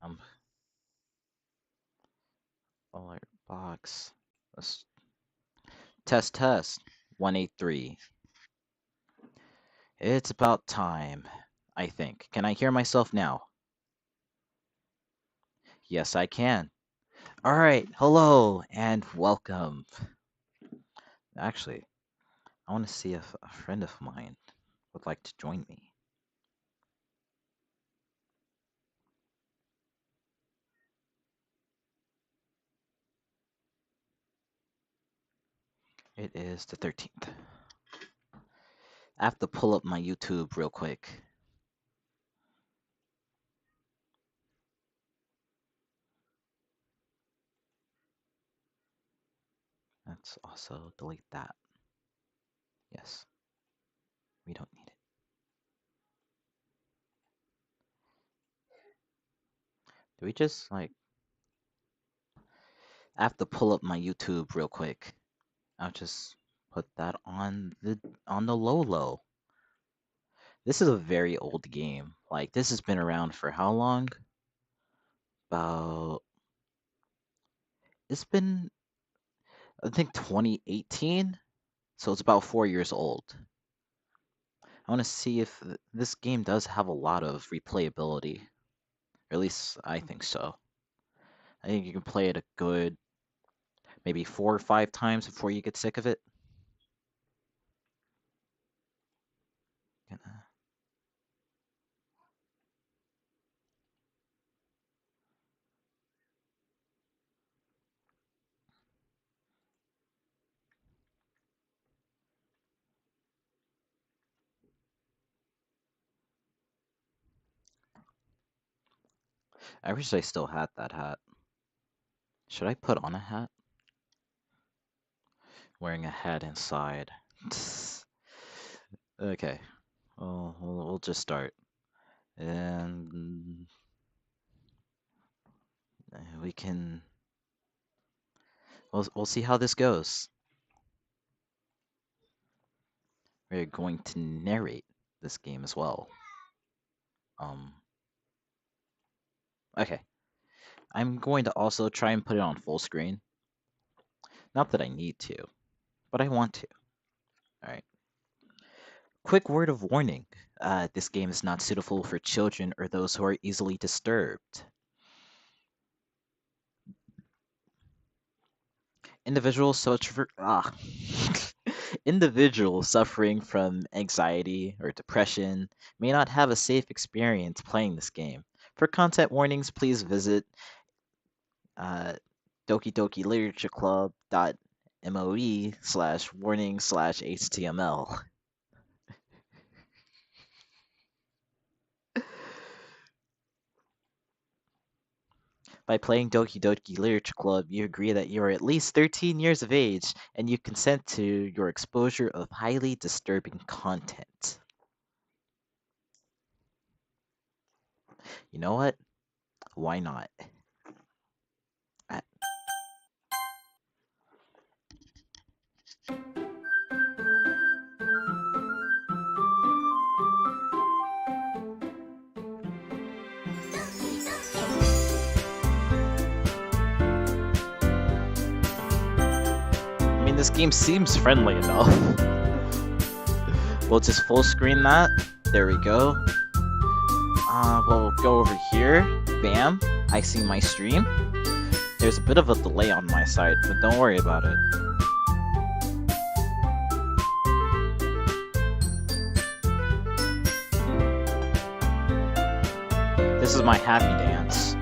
Um, alert box. Let's test. 183. It's about time, I think. Can I hear myself now? Yes, I can. All right. Hello and welcome. Actually, I want to see if a friend of mine would like to join me. It is the 13th. I have to pull up my YouTube real quick. Let's also delete that. Yes, we don't need it. Do we just like... I have to pull up my YouTube real quick. I'll just put that on the low. This is a very old game. Like, this has been around for how long? About... It's been, I think, 2018? So it's about 4 years old. I want to see if this game does have a lot of replayability. Or at least I think so. I think you can play it a good maybe 4 or 5 times before you get sick of it. I wish I still had that hat. Should I put on a hat? Wearing a hat inside. Okay. Well, we'll just start. And we can... We'll see how this goes. We're going to narrate this game as well. Okay. I'm going to also try and put it on full screen. Not that I need to, but I want to. Alright. Quick word of warning. This game is not suitable for children or those who are easily disturbed. Individuals Individuals suffering from anxiety or depression may not have a safe experience playing this game. For content warnings, please visit Doki Doki Literature Club.moe/warning/html. By playing Doki Doki Literature Club, you agree that you are at least 13 years of age and you consent to your exposure of highly disturbing content. You know what? Why not? I mean, this game seems friendly enough. We'll just full screen that. There we go. We'll go over here. Bam. I see my stream. There's a bit of a delay on my side, but don't worry about it. This is my happy dance.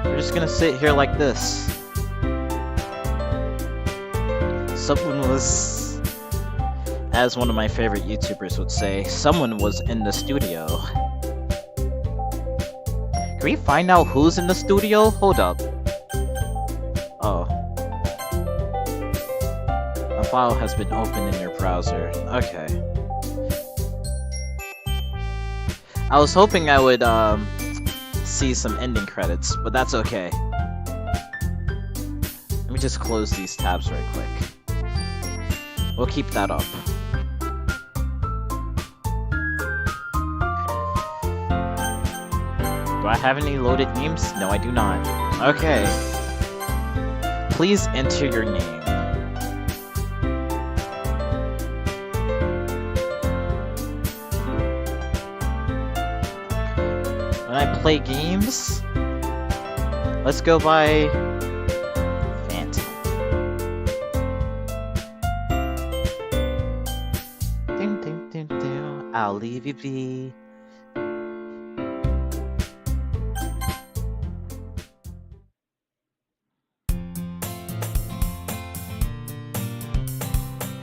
We're just gonna sit here like this. Someone was, as one of my favorite YouTubers would say, someone was in the studio. Can we find out who's in the studio? Hold up. Oh. A file has been opened in your browser. Okay. I was hoping I would, see some ending credits, but that's okay. Let me just close these tabs right quick. We'll keep that up. Do I have any loaded names? No, I do not. Okay. Please enter your name. When I play games, let's go by Phantom. Ding, ding, ding, ding. I'll leave you be.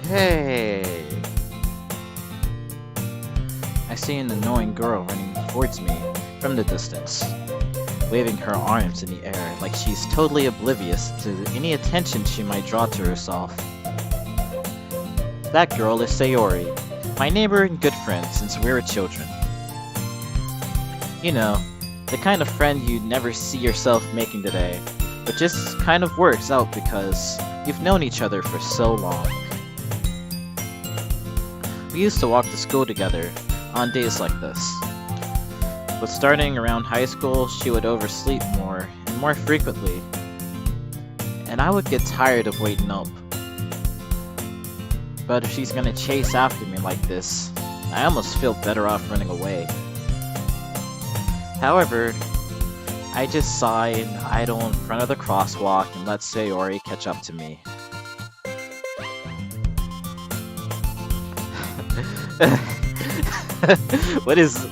Hey! I see an annoying girl running towards me from the distance, waving her arms in the air like she's totally oblivious to any attention she might draw to herself. That girl is Sayori, my neighbor and good friend since we were children. You know, the kind of friend you'd never see yourself making today, but just kind of works out because you've known each other for so long. We used to walk to school together on days like this. But starting around high school, she would oversleep more and more frequently, and I would get tired of waiting up. But if she's gonna chase after me like this, I almost feel better off running away. However, I just sigh and idle in front of the crosswalk and let Sayori catch up to me. What is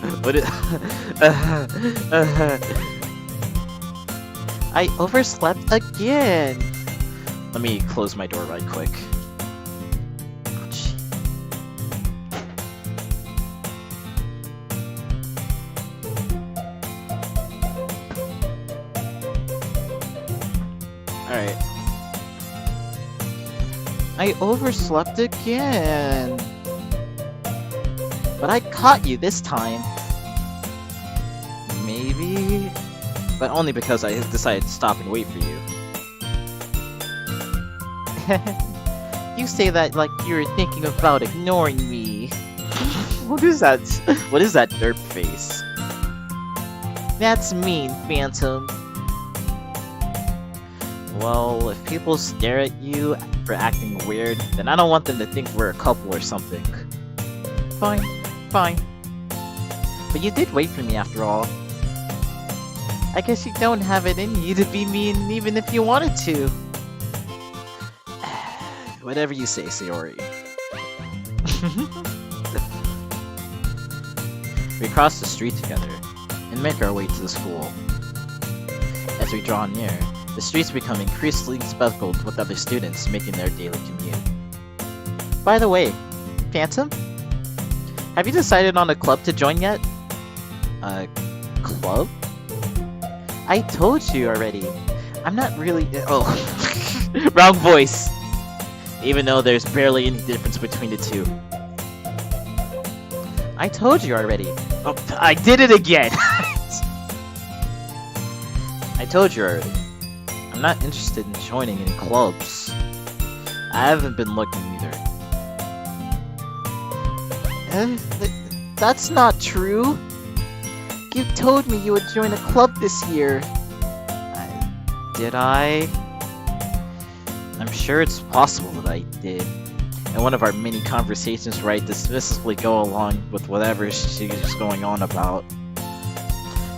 I overslept again. Let me close my door right quick. Alright. I overslept again. But I caught you this time. Maybe? But only because I decided to stop and wait for you. You say that like you were thinking about ignoring me. What is that? What is that derp face? That's mean, Phantom. Well, if people stare at you for acting weird, then I don't want them to think we're a couple or something. Fine. Fine. But you did wait for me after all. I guess you don't have it in you to be mean even if you wanted to. Whatever you say, Sayori. We cross the street together and make our way to the school. As we draw near, the streets become increasingly speckled with other students making their daily commute. By the way, Phantom? Have you decided on a club to join yet? A club? I told you already. I'm not really. Oh, wrong voice. Even though there's barely any difference between the two. I told you already. Oh, I did it again. I told you already. I'm not interested in joining any clubs. I haven't been looking either. That's not true. You told me you would join a club this year. Did I? I'm sure it's possible that I did. In one of our many conversations where I dismissively go along with whatever she's going on about.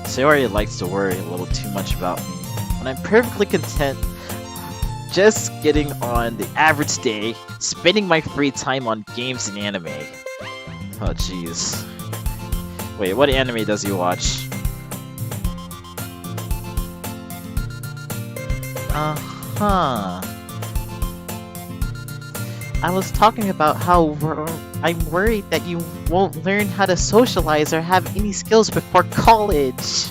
Sayori likes to worry a little too much about me, when I'm perfectly content just getting on the average day, spending my free time on games and anime. Oh jeez. Wait, what anime does he watch? Uh-huh. I was talking about how I'm worried that you won't learn how to socialize or have any skills before college.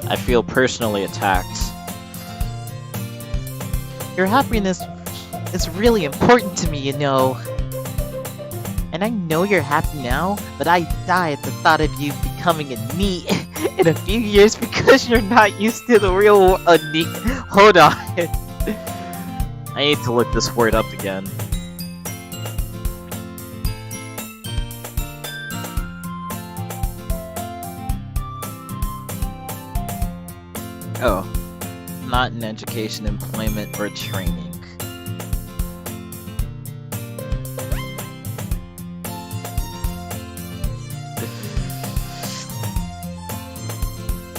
I feel personally attacked. Your happiness is really important to me, you know. And I know you're happy now, but I die at the thought of you becoming a NEET in a few years because you're not used to the real NEET. Hold on. I need to look this word up again. in education, employment, or training.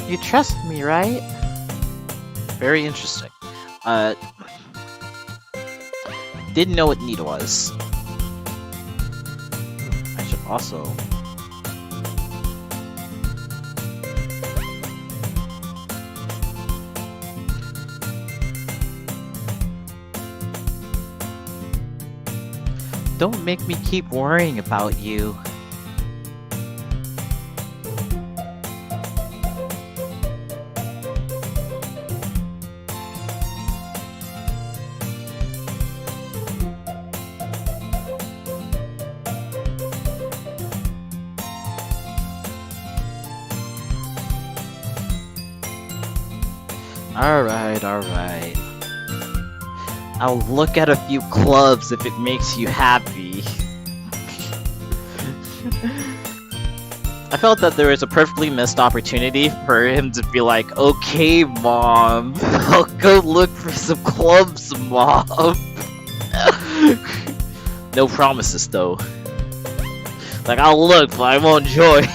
You trust me, right? Very interesting. Didn't know what need was. I should also... Don't make me keep worrying about you. Alright. I'll look at a few clubs if it makes you happy. I felt that there was a perfectly missed opportunity for him to be like, okay, Mom, I'll go look for some clubs, Mom. No promises, though. Like, I'll look, but I won't join.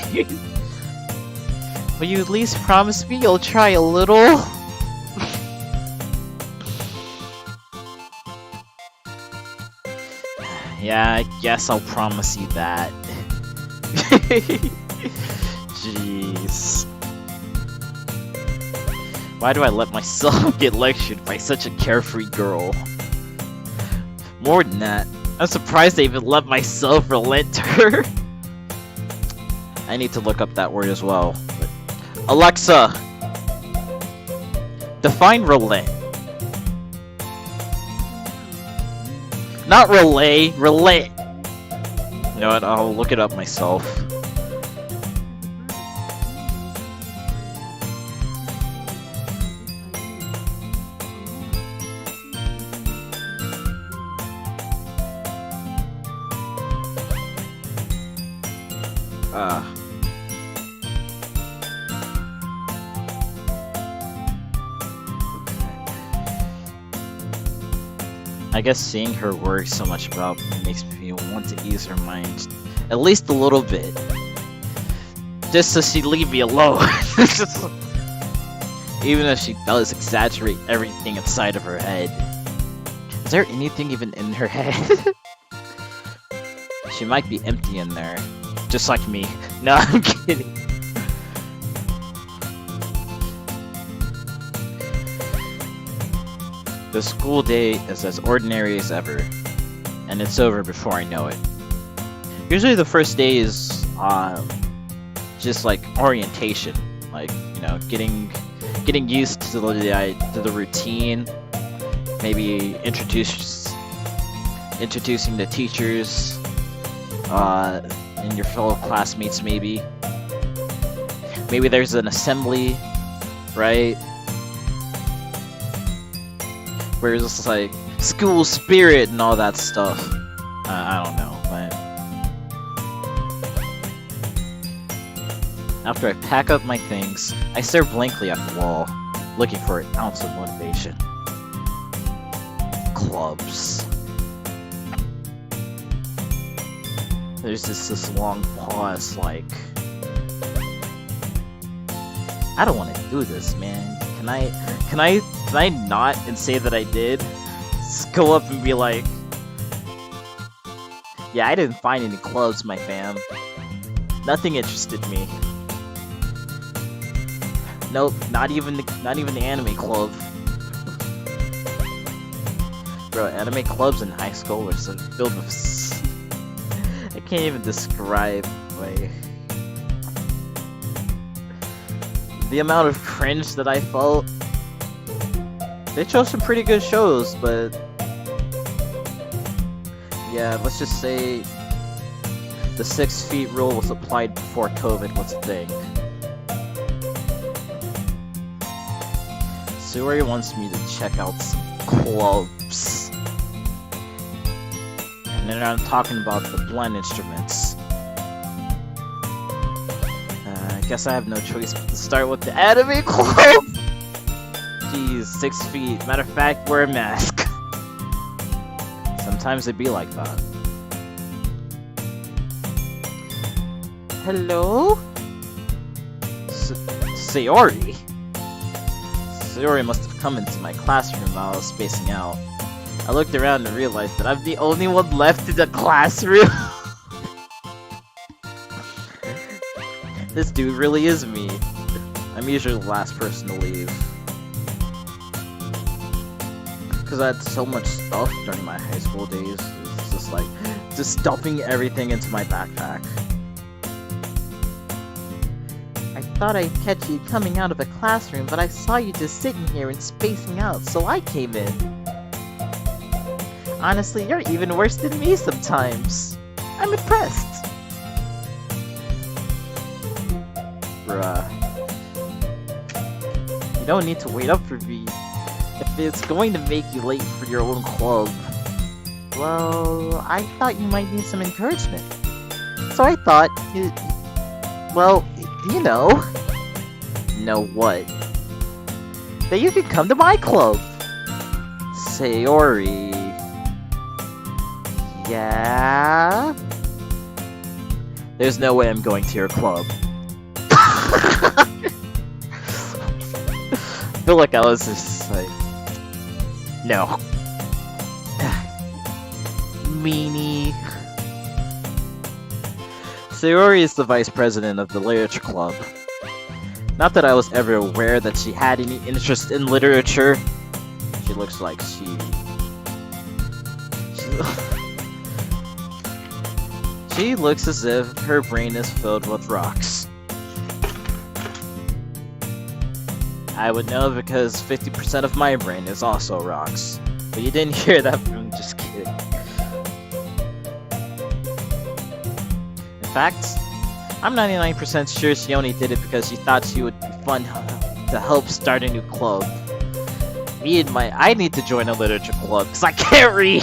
Will you at least promise me you'll try a little? Yeah, I guess I'll promise you that. Jeez. Why do I let myself get lectured by such a carefree girl? More than that, I'm surprised I even let myself relent to her. I need to look up that word as well. But... Alexa! Define relent. Not relay, relate. You know what, I'll look it up myself. I guess seeing her worry so much about me makes me want to ease her mind. At least a little bit. Just so she'd leave me alone. Even if she does exaggerate everything inside of her head. Is there anything even in her head? She might be empty in there. Just like me. No, I'm kidding. The school day is as ordinary as ever, and it's over before I know it. Usually the first day is just like orientation, like, you know, getting used to the routine, maybe introducing the teachers and your fellow classmates. Maybe there's an assembly, right? Where it's just like school spirit and all that stuff. I don't know, but after I pack up my things, I stare blankly at the wall, looking for an ounce of motivation. Clubs. There's just this long pause, like, I don't want to do this, man. Can I not and say that I did? Just go up and be like, yeah, I didn't find any clubs, my fam. Nothing interested me. Nope, not even the anime club. Bro, anime clubs in high school were so filled with I can't even describe, like, the amount of cringe that I felt. They chose some pretty good shows, but yeah, let's just say the 6 feet rule was applied before COVID was a thing. Suri wants me to check out some clubs. And then I'm talking about the blend instruments. I guess I have no choice but to start with the anime club. She's 6 feet. Matter of fact, wear a mask. Sometimes it be like that. Hello? Sayori? Sayori must have come into my classroom while I was spacing out. I looked around and realized that I'm the only one left in the classroom. This dude really is me. I'm usually the last person to leave. Because I had so much stuff during my high school days. It's just like, just stuffing everything into my backpack. I thought I'd catch you coming out of the classroom, but I saw you just sitting here and spacing out, so I came in. Honestly, you're even worse than me sometimes. I'm impressed. Bruh. You don't need to wait up for me. If it's going to make you late for your own club. Well, I thought you might need some encouragement. So I thought, well, you know. Know what? That you could come to my club. Sayori. Yeah? There's no way I'm going to your club. I feel like I was just like... No. Meanie. Sayori is the vice president of the literature club. Not that I was ever aware that she had any interest in literature. She looks like she looks as if her brain is filled with rocks. I would know because 50% of my brain is also rocks. But you didn't hear that from me, just kidding. In fact, I'm 99% sure she only did it because she thought she would be fun to help start a new club. I need to join a literature club because I can't read!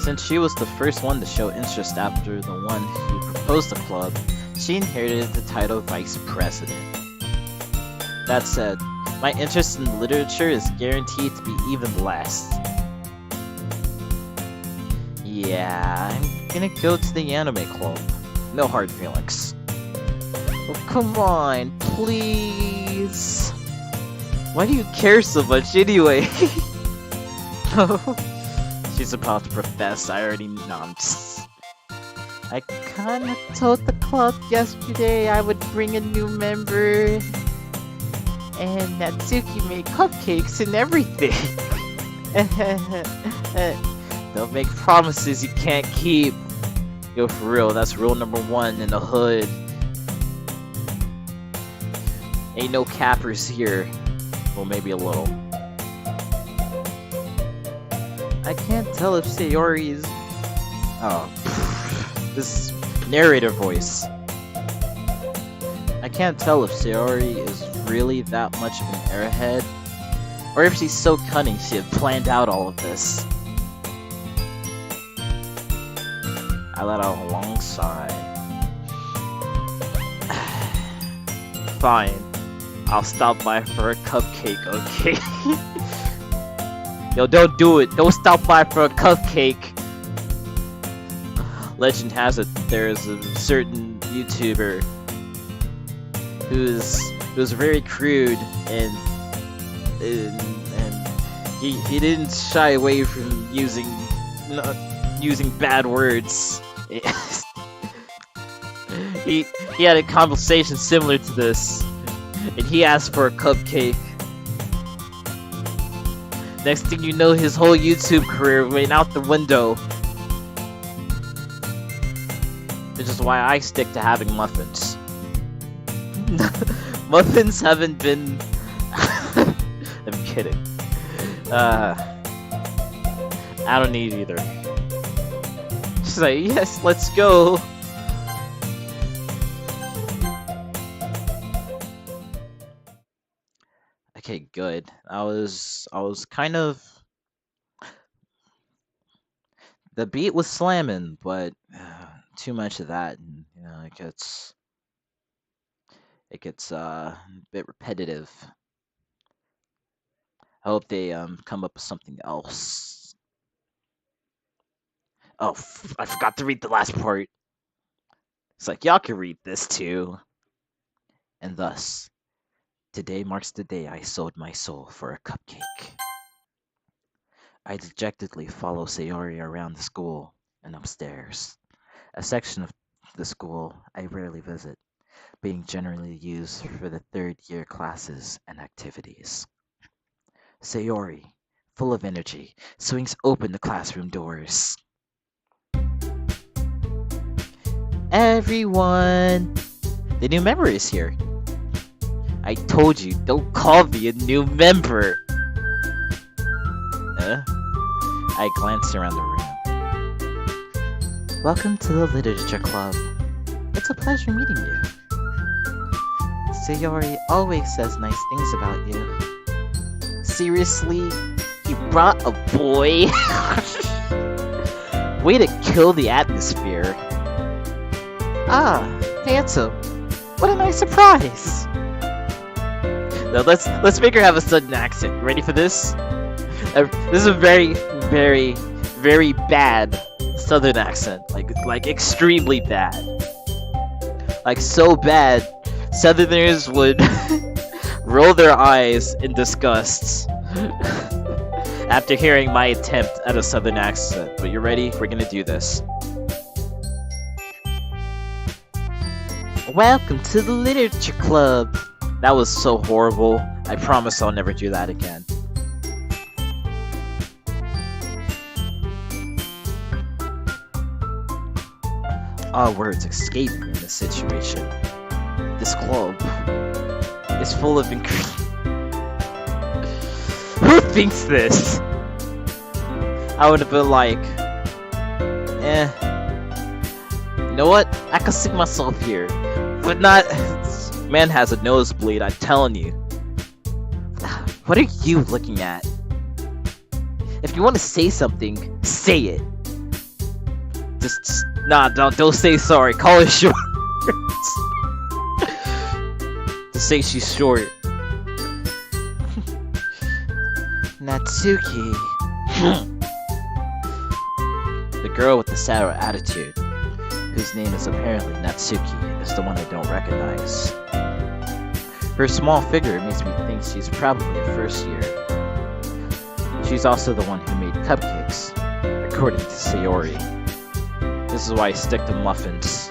Since she was the first one to show interest after the one who proposed the club, she inherited the title Vice President. That said, my interest in literature is guaranteed to be even less. Yeah, I'm gonna go to the anime club. No hard feelings. Oh, come on, please. Why do you care so much anyway? She's about to profess, I already know. I kinda told the club yesterday I would bring a new member. And Natsuki made cupcakes and everything. Don't make promises you can't keep. Yo, for real, that's rule number 1 in the hood. Ain't no cappers here. Well, maybe a little. I can't tell if Sayori is... Oh. This narrator voice. I can't tell if Sayori is really that much of an airhead, or if she's so cunning she had planned out all of this. I let out a long sigh. Fine. I'll stop by for a cupcake, okay? Yo, don't do it. Don't stop by for a cupcake. Legend has it there's a certain YouTuber who's very crude and he didn't shy away from using bad words. he had a conversation similar to this, and he asked for a cupcake. Next thing you know, his whole YouTube career went out the window. Which is why I stick to having muffins. Muffins haven't been... I'm kidding. I don't need either. She's like, yes, let's go. Okay, good. I was kind of... The beat was slamming, but too much of that, and, you know, it gets... it gets a bit repetitive. I hope they come up with something else. Oh, I forgot to read the last part. It's like y'all can read this too. And thus, today marks the day I sold my soul for a cupcake. I dejectedly follow Sayori around the school and upstairs, a section of the school I rarely visit, being generally used for the third year classes and activities. Sayori, full of energy, swings open the classroom doors. Everyone! The new member is here. I told you, don't call me a new member! I glanced around the room. Welcome to the Literature Club. It's a pleasure meeting you. Sayori always says nice things about you. Seriously? You brought a boy? Way to kill the atmosphere. Ah, handsome. What a nice surprise. Now let's make her have a sudden accent. You ready for this? This is a very, very, very bad southern accent. Like extremely bad. Like so bad, Southerners would roll their eyes in disgust after hearing my attempt at a southern accent. But you ready? We're gonna do this. Welcome to the Literature Club. That was so horrible. I promise I'll never do that again. All words escape me in this situation. This club is full of Who thinks this? I would have been like, you know what? I can see myself here. But not... Man has a nosebleed, I'm telling you. What are you looking at? If you want to say something, say it. Just nah, don't say sorry. Call her short. Just say she's short. Natsuki. The girl with the sour attitude, whose name is apparently Natsuki, is the one I don't recognize. Her small figure makes me think she's probably a first year. She's also the one who made cupcakes, according to Sayori. This is why I stick to muffins.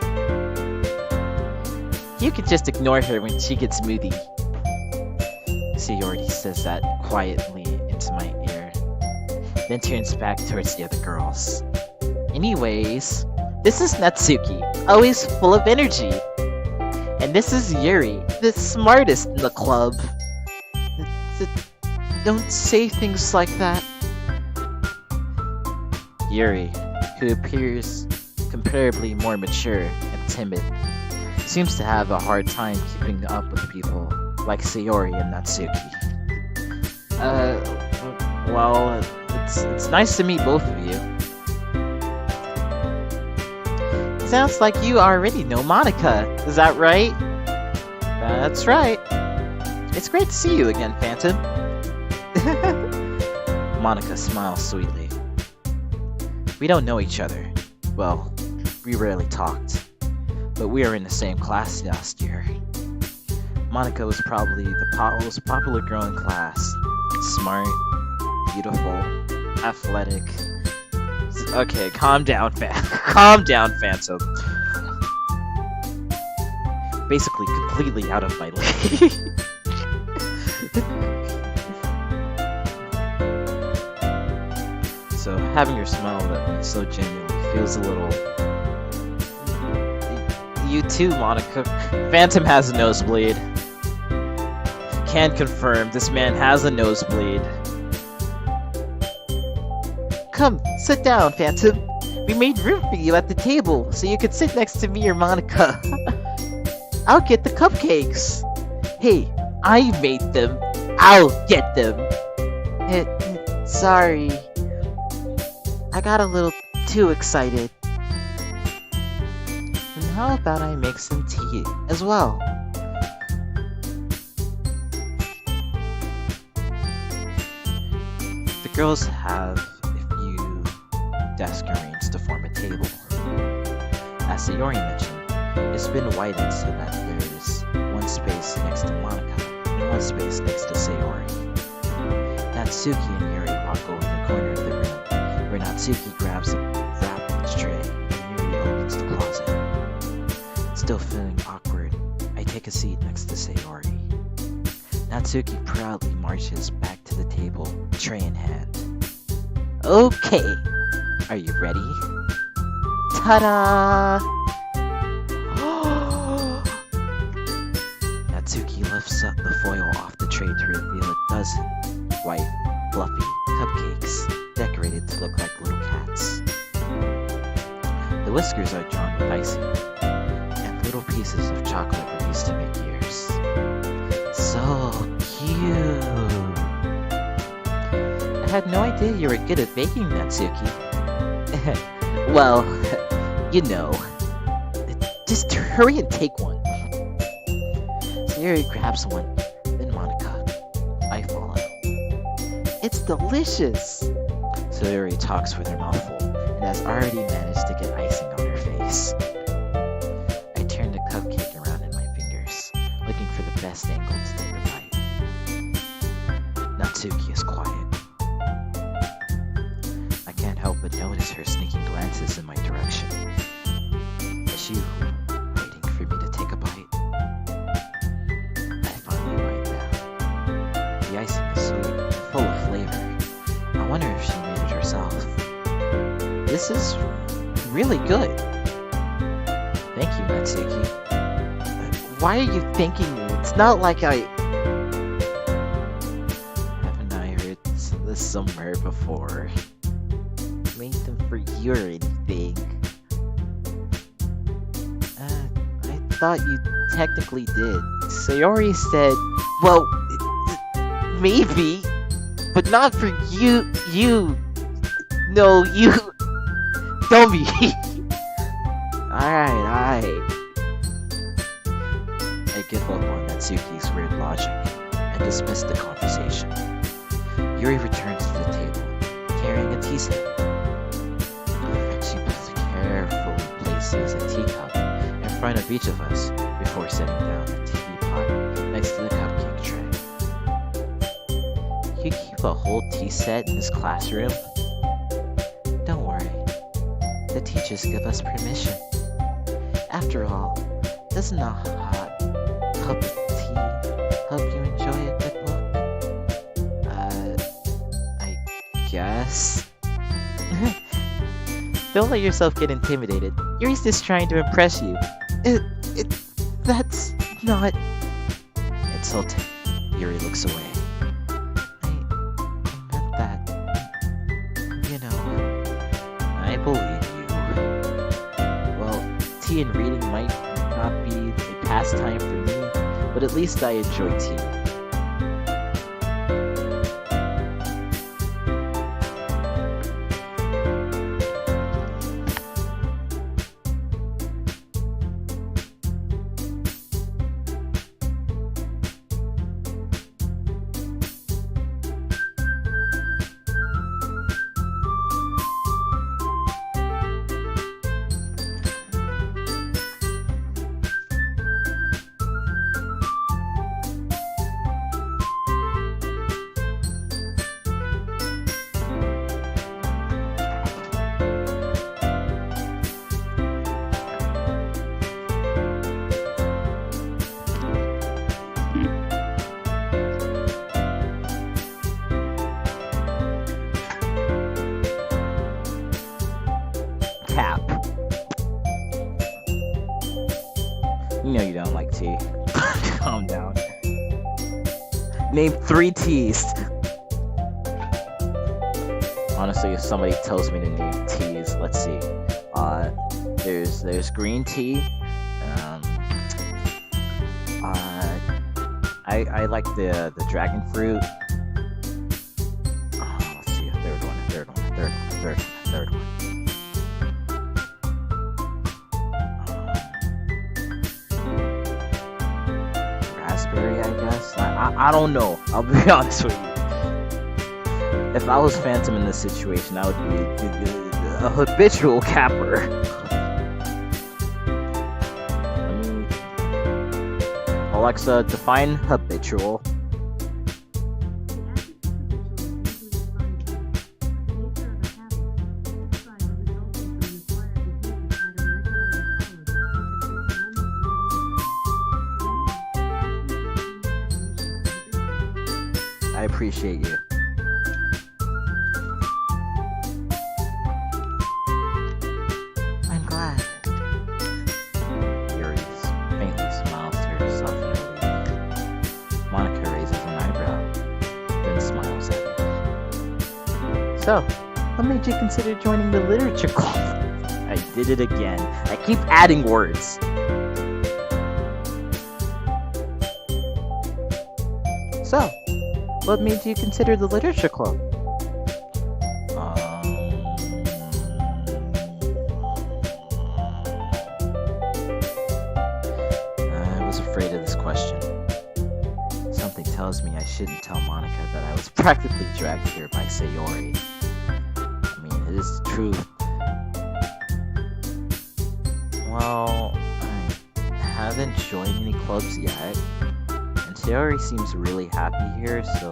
You can just ignore her when she gets moody. Sayori says that quietly into my ear, then turns back towards the other girls. Anyways, this is Natsuki, always full of energy. And this is Yuri, the smartest in the club. Don't say things like that. Yuri, who appears comparably more mature and timid, seems to have a hard time keeping up with people like Sayori and Natsuki. Well, it's nice to meet both of you. Sounds like you already know Monica, is that right? That's right. It's great to see you again, Phantom. Monica smiles sweetly. We don't know each other. Well, we rarely talked, but we were in the same class last year. Monica was probably the most popular girl in class. Smart, beautiful, athletic. Okay, calm down, calm down, Phantom. Basically, completely out of my league. So, having her smile at me so genuinely feels a little... You too, Monica. Phantom has a nosebleed. Can confirm, this man has a nosebleed. Come, sit down, Phantom. We made room for you at the table, so you could sit next to me or Monica. I'll get the cupcakes. Hey, I made them. I'll get them. Sorry. I got a little too excited. And how about I make some tea as well? girls have a few desk arranged to form a table. As Sayori mentioned, it's been widened so that there's one space next to Monica and one space next to Sayori. Natsuki and Yuri walk over the corner of the room, where Natsuki grabs a wrapped tray and Yuri opens the closet. Still feeling awkward, I take a seat next to Sayori. Natsuki proudly marches back to the table, tray in hand. Okay, are you ready? Ta-da! Natsuki lifts up the foil off the tray to reveal a dozen white, fluffy cupcakes decorated to look like little cats. The whiskers are drawn with icing, and little pieces of chocolate were used to make ears. So cute! I had no idea you were good at baking, Natsuki. Well, you know. Just hurry and take one. Sayori grabs one, then Monica. I follow. It's delicious! Sayori talks with her mouth full and has already managed to get icing on her face. I turn the cupcake around in my fingers, looking for the best angle to take a bite. Natsuki is quiet. I can't help but notice her sneaking glances in my direction. Is she waiting for me to take a bite? I finally bite down. The icing is sweet and full of flavor. I wonder if she made it herself. This is really good. Thank you, Natsuki. Why are you thanking me? It's not like I... Haven't I heard this somewhere before? Made them for you or anything. I thought you technically did. Sayori said, well, maybe, but not for you. No, you. Don't be. Alright. I give up on Natsuki's weird logic and dismiss the conversation. Yuri returns to the table, carrying a tea set. She carefully places a teacup in front of each of us before setting down the teapot next to the cupcake tray. You keep a whole tea set in this classroom? Don't worry, the teachers give us permission. After all, doesn't a hot cup of tea help you enjoy a good book? I guess. Don't let yourself get intimidated. Yuri's just trying to impress you. That's not... Insulting. Yuri looks away. I meant that. You know, I believe you. Well, tea and reading might not be a pastime for me, but at least I enjoy tea. Cap. You know you don't like tea. Calm down. Name 3 teas. Honestly, if somebody tells me to name teas, let's see. There's green tea. I like the dragon fruit. Let's see, a third one. Raspberry, I guess. I don't know. I'll be honest with you. If I was Phantom in this situation, I would be a habitual capper. Alexa, define habitual. I appreciate you. I'm glad. Yuri faintly smiles to herself in relief. Monica raises an eyebrow, then smiles at me. So, what made you consider joining the literature club? I did it again. I keep adding words. So, what made you consider the literature club? I was afraid of this question. Something tells me I shouldn't tell Monica that I was practically dragged here by Sayori. I mean, it is the truth. Well, I haven't joined any clubs yet. Sayori seems really happy here, so...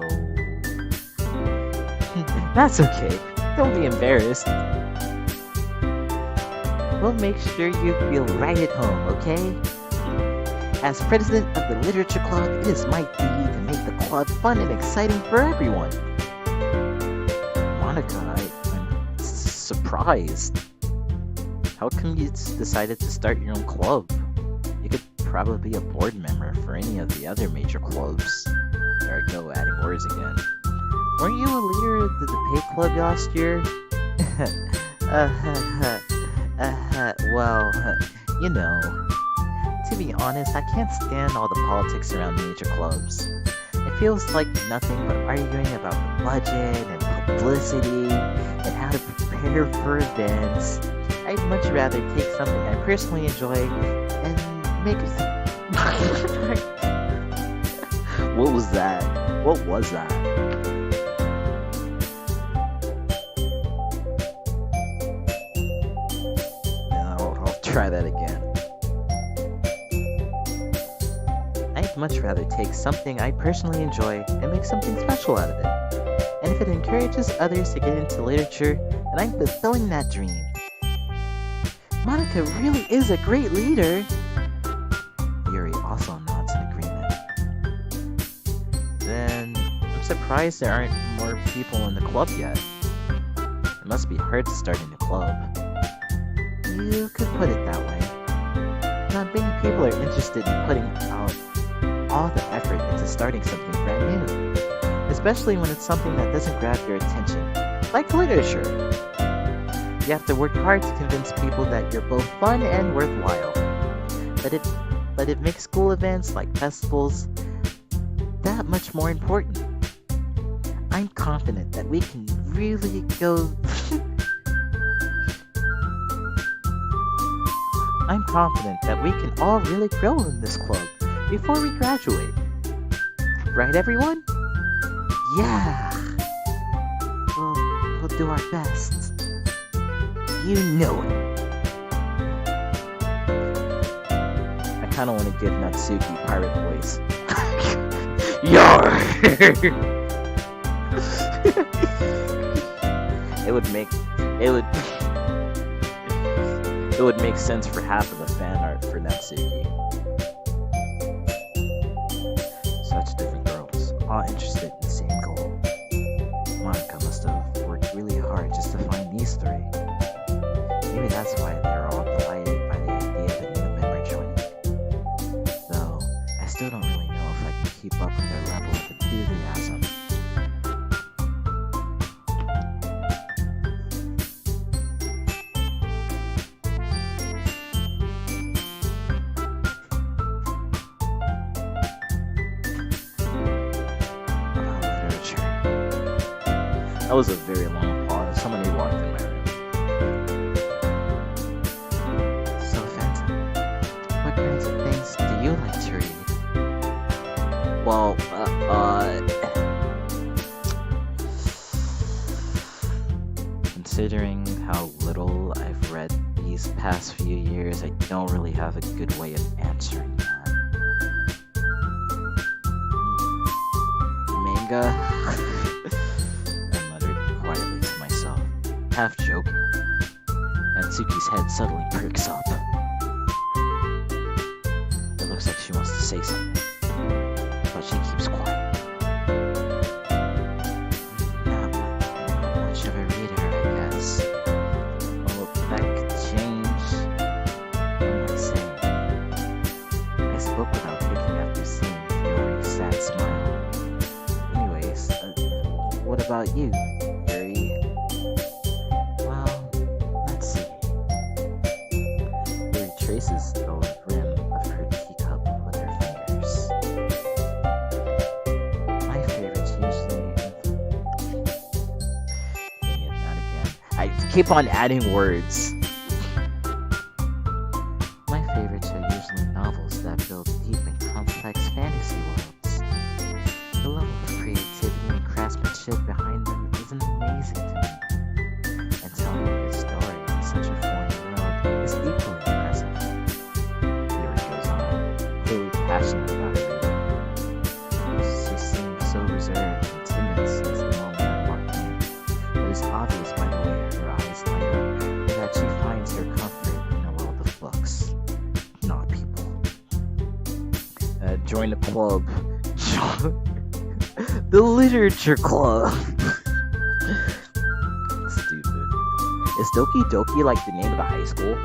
That's okay. Don't be embarrassed. We'll make sure you feel right at home, okay? As president of the literature club, it is my duty to make the club fun and exciting for everyone. Monica, I'm surprised. How come you decided to start your own club? You could probably be a board member for any of the other major clubs. There I go, adding words again. Weren't you a leader of the debate club last year? Well, you know. To be honest, I can't stand all the politics around major clubs. It feels like nothing but arguing about the budget and publicity and how to prepare for events. I'd much rather take something I personally enjoy and make it... What was that? What was that? No, I'll try that again. I'd much rather take something I personally enjoy and make something special out of it. And if it encourages others to get into literature, then I'm fulfilling that dream. Monica really is a great leader. Yuri also nods in agreement. Then, I'm surprised there aren't more people in the club yet. It must be hard to start a new club. You could put it that way. Not many people are interested in putting out all the effort into starting something brand new. Especially when it's something that doesn't grab your attention, like literature. You have to work hard to convince people that you're both fun and worthwhile. But it makes school events like festivals that much more important. I'm confident that we can really go... I'm confident that we can all really grow in this club before we graduate. Right, everyone? Yeah! We'll do our best. You know it. I kinda wanna give Natsuki pirate voice. Yar! It would make sense for half of the fan art for Natsuki. Such different girls, all interested in the same goal. Monica must have worked really hard just to find these three. Maybe that's why they're all delighted by the idea of a new member joining. Though, I still don't really know if I can keep up with their level of enthusiasm. That was a very long pause. Somebody walked in my room. So, Phantom, what kinds of things do you like to read? Well, considering how little I've read these past few years, I don't really have a good way of answering that. Manga? I muttered quietly to myself, half joking. Natsuki's head suddenly perks up. It looks like she wants to say something, but she keeps quiet. Not much of a reader, I guess. Well, that could change. What am I saying? I spoke without thinking after seeing Fiori's sad smile. Anyways, what about you, Yuri? Well, let's see. Yuri traces the rim of her teacup with her fingers. My favorite's usually... Dang it, not again. I keep on adding words. My favorites are usually novels that build deep and complex fantasy worlds. The level of creativity and craftsmanship behind them is amazing to me. And telling a good story in such a foreign world is equally impressive. Yuri goes on, clearly passionate about her reading. She seemed so reserved and timid since the moment I walked in. It is obvious by the way her eyes light up that she finds her comfort in a world of books, not people. Join the club. The literature club. Stupid. Is Doki Doki like the name of the high school?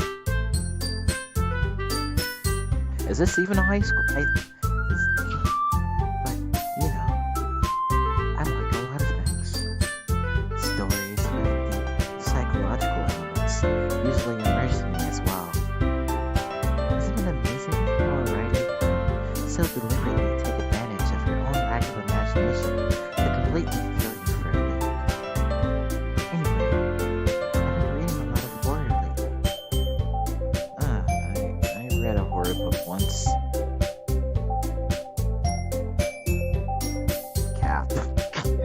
Is this even a high school? But, you know, I like a lot of things. Stories with deep psychological elements usually immerse me as well. Isn't it amazing how a writer can so deliberately take advantage of her own lack of imagination to completely fill you for a loop? Anyway, I've been reading a lot of horror lately. I read a horror book once. Cap. Cap.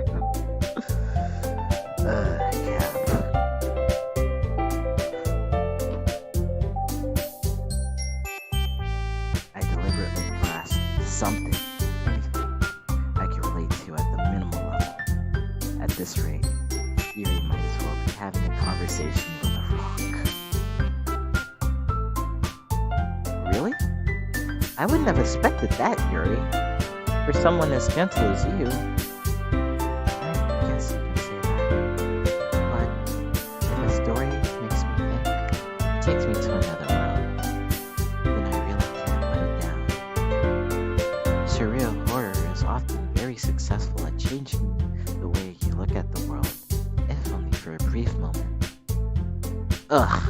I deliberately grasped something, anything, I can relate to at the minimal level. At this rate, Yuri might as well be having a conversation with a rock. Really? I wouldn't have expected that, Yuri. For someone as gentle as you. I guess you can say that. But if a story makes me think, takes me to another world, then I really can't let it down. Surreal horror is often very successful at changing the way you look at the world, if only for a brief moment. Ugh,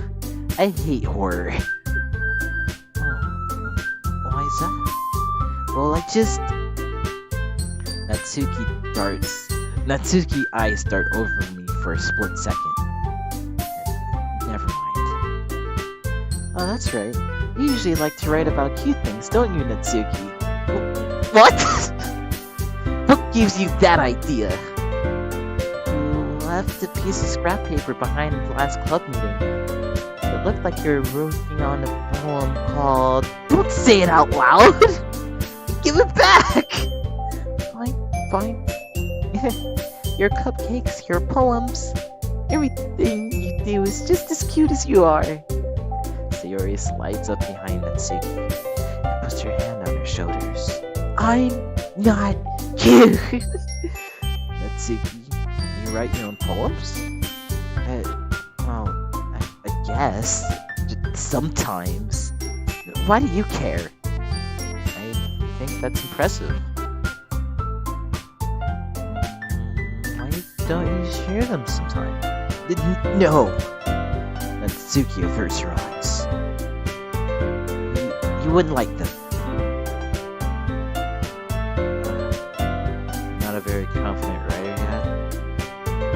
I hate horror. Why is that? Well, Natsuki eyes dart over me for a split second. Never mind. Oh, that's right. You usually like to write about cute things, don't you, Natsuki? What? What gives you that idea? You left a piece of scrap paper behind the last club meeting. It looked like you were working on a poem called... Don't say it out loud! Give it back! Fine. Your cupcakes, your poems, everything you do is just as cute as you are. Sayori slides up behind Natsuki and puts her hand on her shoulders. I'm not cute! Natsuki, you write your own poems? Well, I guess. Sometimes. Why do you care? I think that's impressive. Why don't you share them sometime? No! Natsuki averts her eyes. You wouldn't like them. Not a very confident writer yet.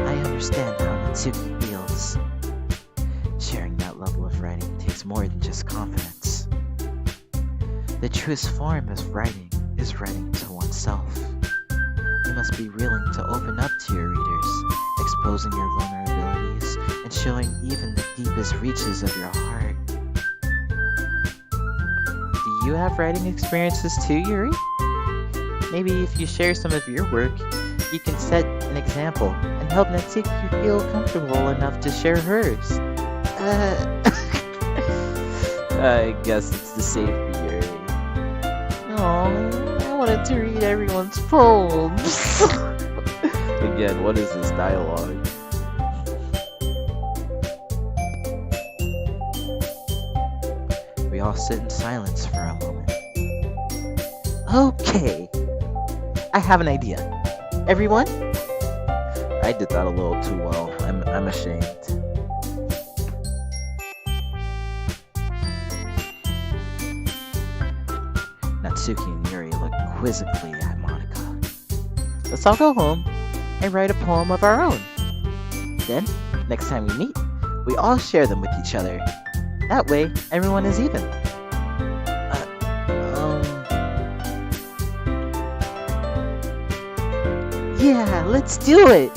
I understand how Natsuki feels. Sharing that level of writing takes more than just confidence. The truest form of writing is writing to oneself. You must be willing to open up to your readers, exposing your vulnerabilities and showing even the deepest reaches of your heart. Do you have writing experiences too, Yuri? Maybe if you share some of your work, you can set an example and help Natsuki feel comfortable enough to share hers. I guess it's the same for Yuri. Oh, I wanted to read everyone's poems. Again, what is this dialogue? We all sit in silence for a moment. Okay, I have an idea. Everyone? I did that a little too well. I'm ashamed. Natsuki and Yuri look quizzically at Monica. Let's all go home and write a poem of our own. Then, next time we meet, we all share them with each other. That way, everyone is even. Yeah, let's do it!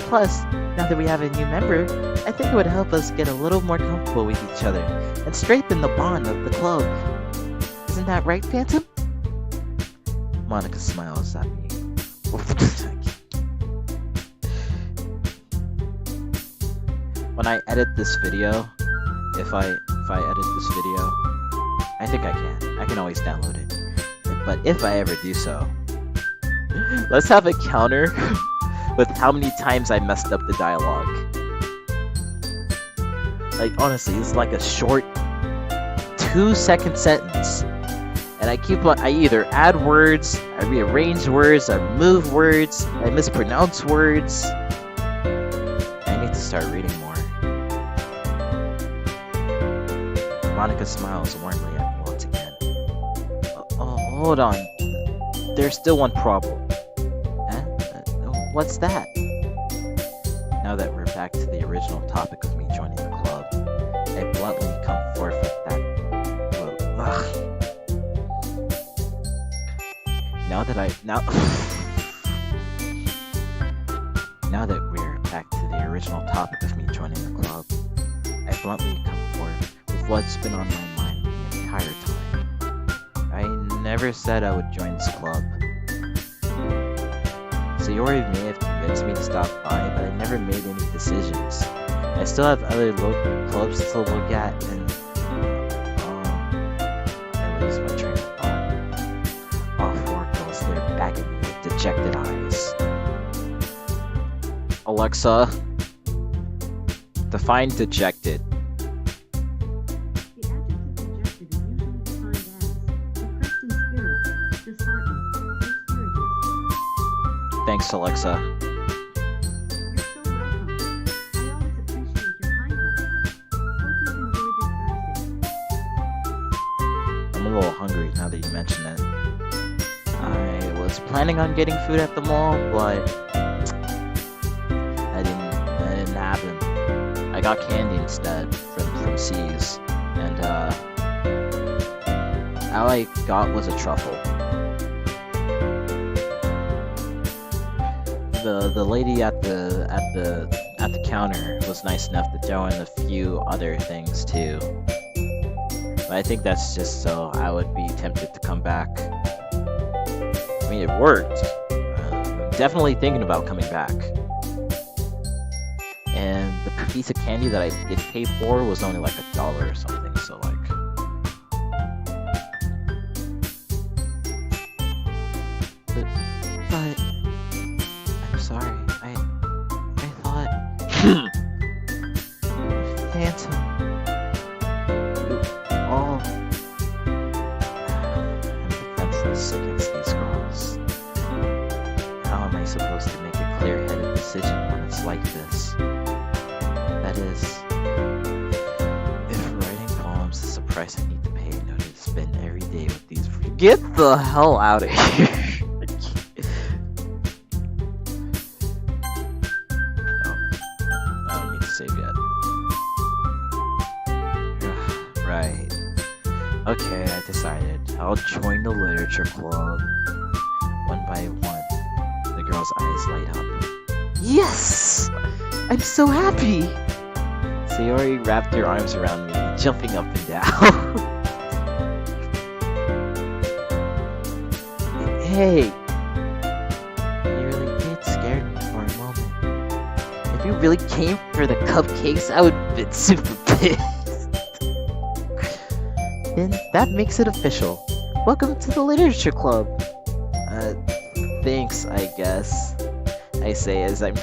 Plus, now that we have a new member, I think it would help us get a little more comfortable with each other and strengthen the bond of the club. Isn't that right, Phantom? Monica smiles at me. When I edit this video, if I edit this video, I think I can. I can always download it. But if I ever do so, let's have a counter with how many times I messed up the dialogue. Like, honestly, it's like a short 2-second sentence. And I either add words, I rearrange words, I remove words, I mispronounce words. I need to start reading more. Monica smiles warmly at me once again. Oh, hold on. There's still one problem. What's that? Now that we're back to the original topic of me joining the club, I bluntly come forth with that. Now that we're back to the original topic of me joining the club, I bluntly come forth with what's been on my mind the entire time. I never said I would join this club. Sayori may have convinced me to stop by, but I never made any decisions. I still have other local clubs to look at, and I lose my train of thought. All four girls stare back at me with dejected eyes. Alexa, define dejected. The adjective dejected is usually defined as depressed in spirit, disheartened, dispirited. Thanks, Alexa. You're so welcome. I always appreciate your kindness. Hope you enjoyed your Thursday. I'm a little hungry now that you mention it. I was planning on getting food at the mall, but I didn't have them. I got candy instead from C's, and all I got was a truffle. The lady at the counter was nice enough to throw in a few other things too. But I think that's just so I would be tempted to come back. I mean, it worked. I'm definitely thinking about coming back. And the piece of candy that I did pay for was only like $1 or something, so like... But... I'm sorry, I thought... Phantom... all... I'm defenseless against these girls. How am I supposed to make a clear-headed decision when it's like this? That is, if writing poems is the price I need to pay in order to spend every day with these... Get the hell out of here! Save yet. Right. Okay, I decided. I'll join the literature club. One by one, the girl's eyes light up. Yes! I'm so happy! Sayori wrapped her arms around me, jumping up and down. Hey, you really did scare me for a moment. If you really came for the cupcakes, I would have been super pissed. Then that makes it official. Welcome to the Literature Club. Thanks, I guess. I say as I'm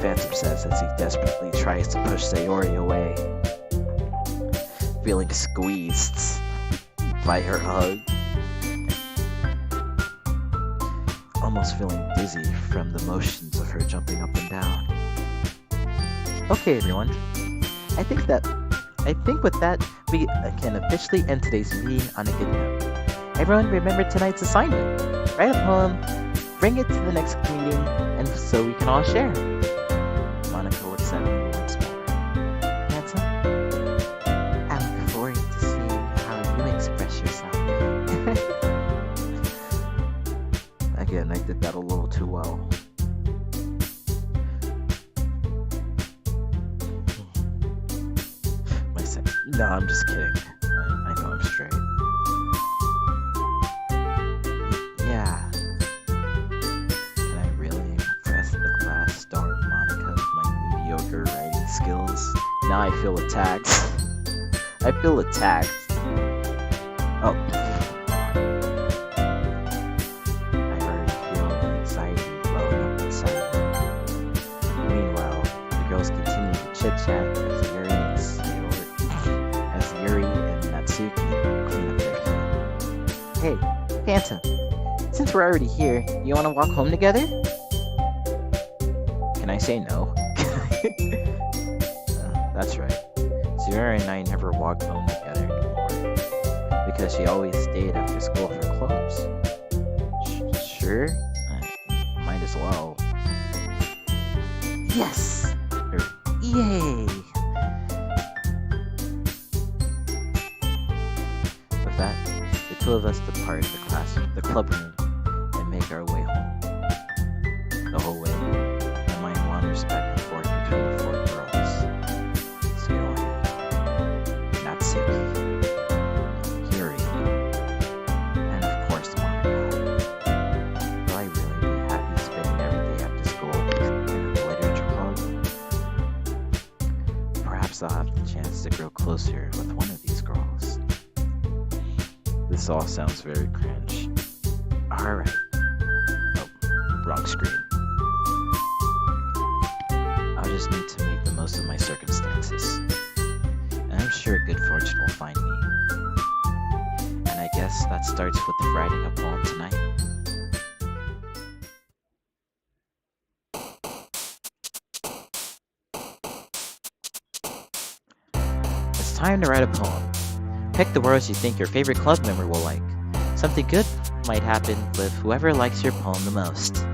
Phantom says as he desperately tries to push Sayori away. Feeling squeezed by her hug. Almost feeling dizzy from the motions of her jumping up and down. Okay, everyone. I think with that, we can officially end today's meeting on a good note. Everyone remember tonight's assignment. Write a poem, bring it to the next meeting, and so we can all share. Monica looks at me once more. Handsome, I look forward to seeing how you express yourself. Again, I did that a little too well. No, I'm just kidding. I know I'm straight. Yeah. Can I really impress the class star Monica with my mediocre writing skills? Now I feel attacked. I feel attacked. Oh. I already feel the anxiety welling up inside me. Meanwhile, the girls continue to chit-chat as Yuri and Natsuki clean up their food. Hey, Phantom. Since we're already here, you want to walk home together? Can I say no? That's right. Zero and I never walked home together anymore. Because she always stayed after school for clubs. Sure? Might as well. Yes! Yay! With that, the two of us depart the club room, and make our way home. The whole way, my mind wanders back and forth between the four girls. Sayori, Natsuki, Yuri, and of course Monica. Will I really be happy spending every day after school in the literature club? Perhaps I'll have the chance to grow closer with one of these girls. This all sounds very cringe. Alright. Oh, wrong screen. I'll just need to make the most of my circumstances. And I'm sure good fortune will find me. And I guess that starts with writing a poem tonight. It's time to write a poem. Pick the words you think your favorite club member will like. Something good might happen with whoever likes your poem the most.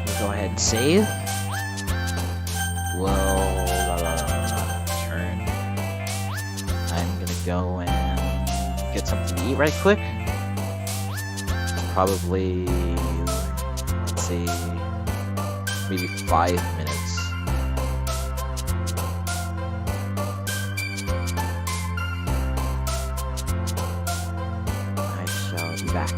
We'll go ahead and save. Turn. I'm gonna go and get something to eat right quick. Probably, let's see, maybe 5 minutes. I shall be back.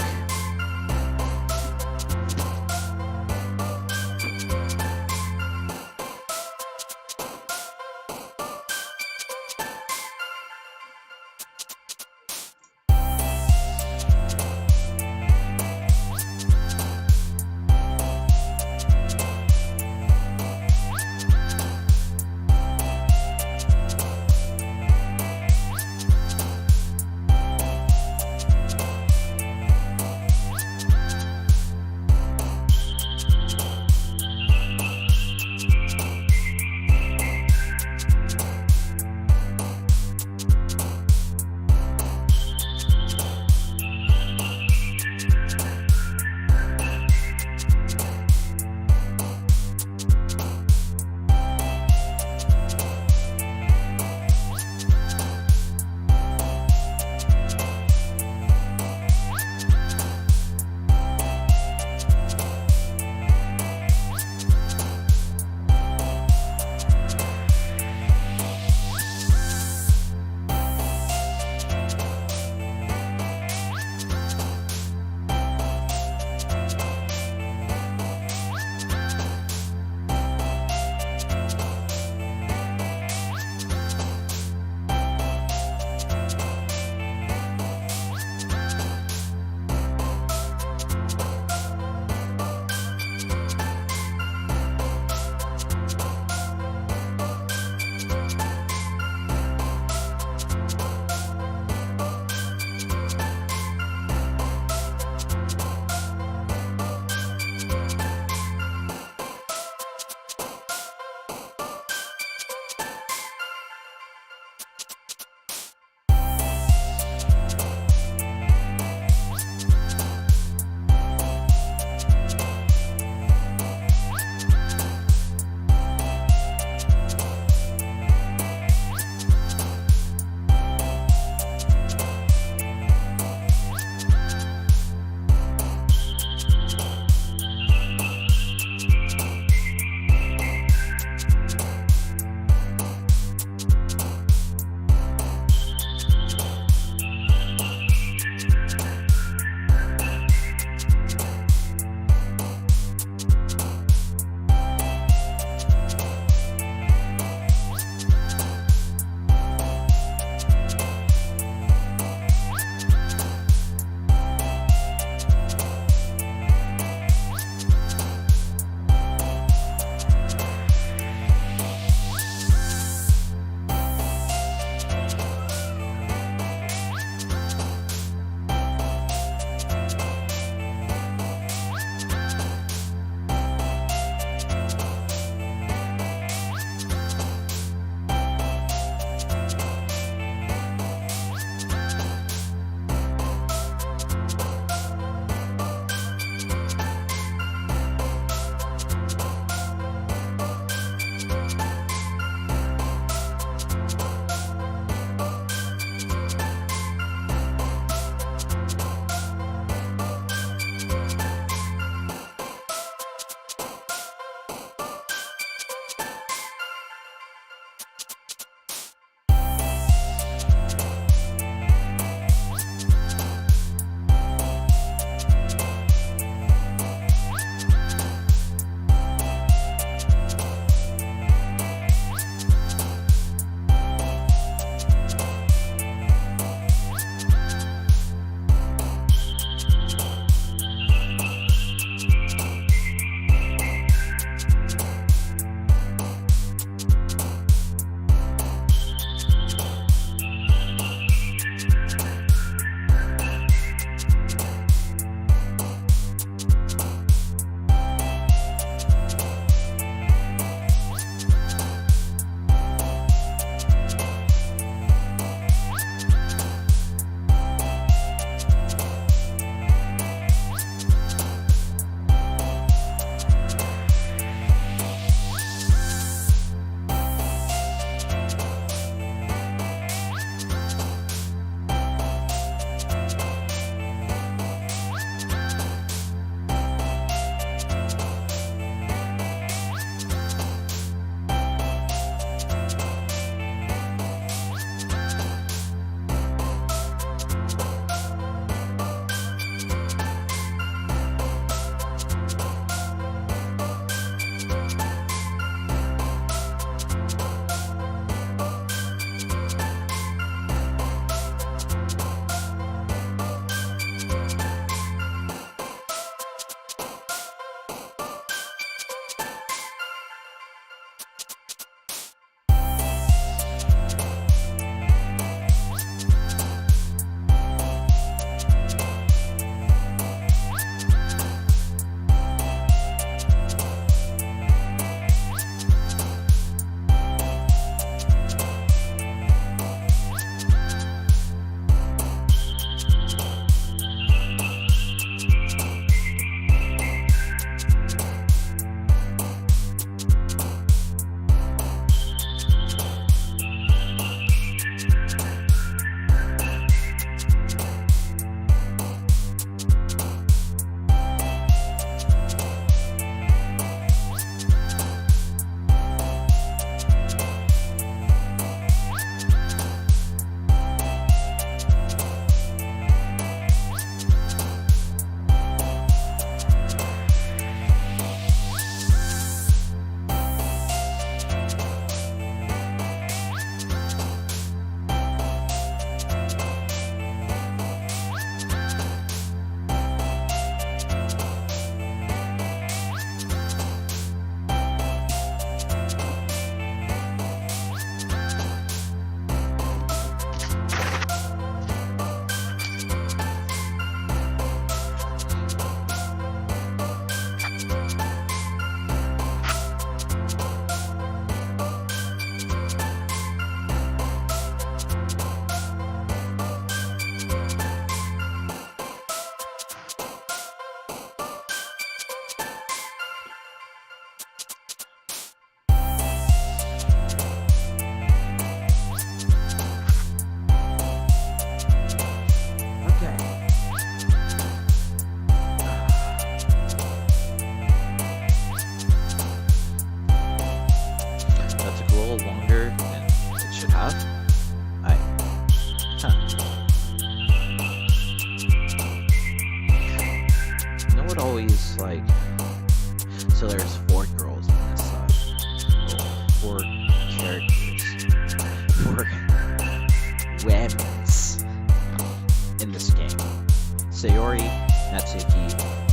Sayori, Natsuki,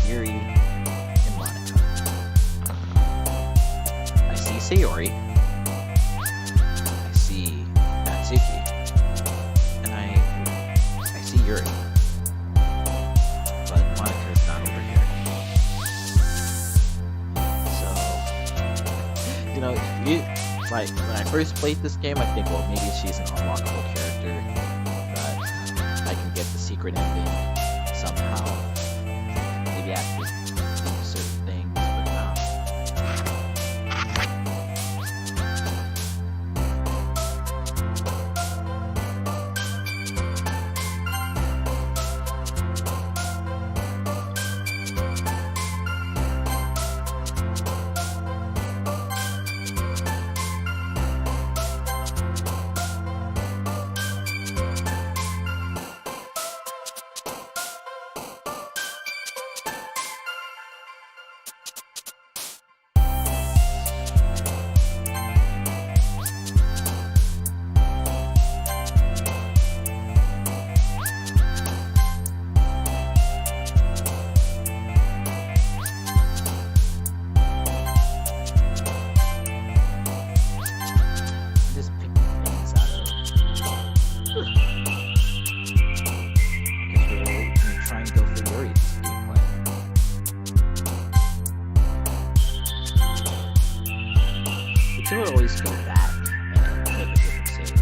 Yuri, and Monica. I see Sayori, I see Natsuki, and I see Yuri, but Monica's not over here. So, like when I first played this game, I think, well, maybe she's an unlockable character, that I can get the secret ending somehow. Maybe I have to do certain things, but no. Just pick things out of. Because we're gonna try and go for Yuri's gameplay. We could always go back and make a different save.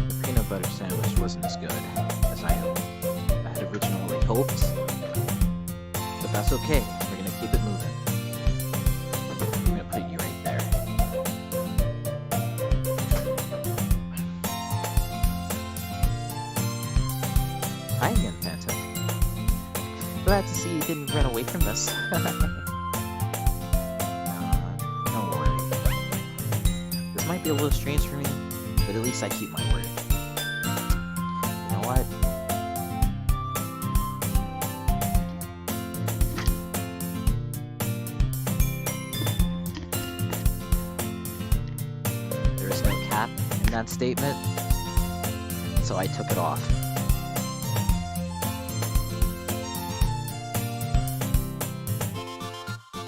The peanut butter sandwich wasn't as good as I had originally hoped, but that's okay. We're gonna keep it moving. I'm gonna put you right there. Hi again, Phantom. Glad to see you didn't run away from us. Don't worry. This might be a little strange for me, but at least I keep my word. You know what? There is no cap in that statement, so I took it off.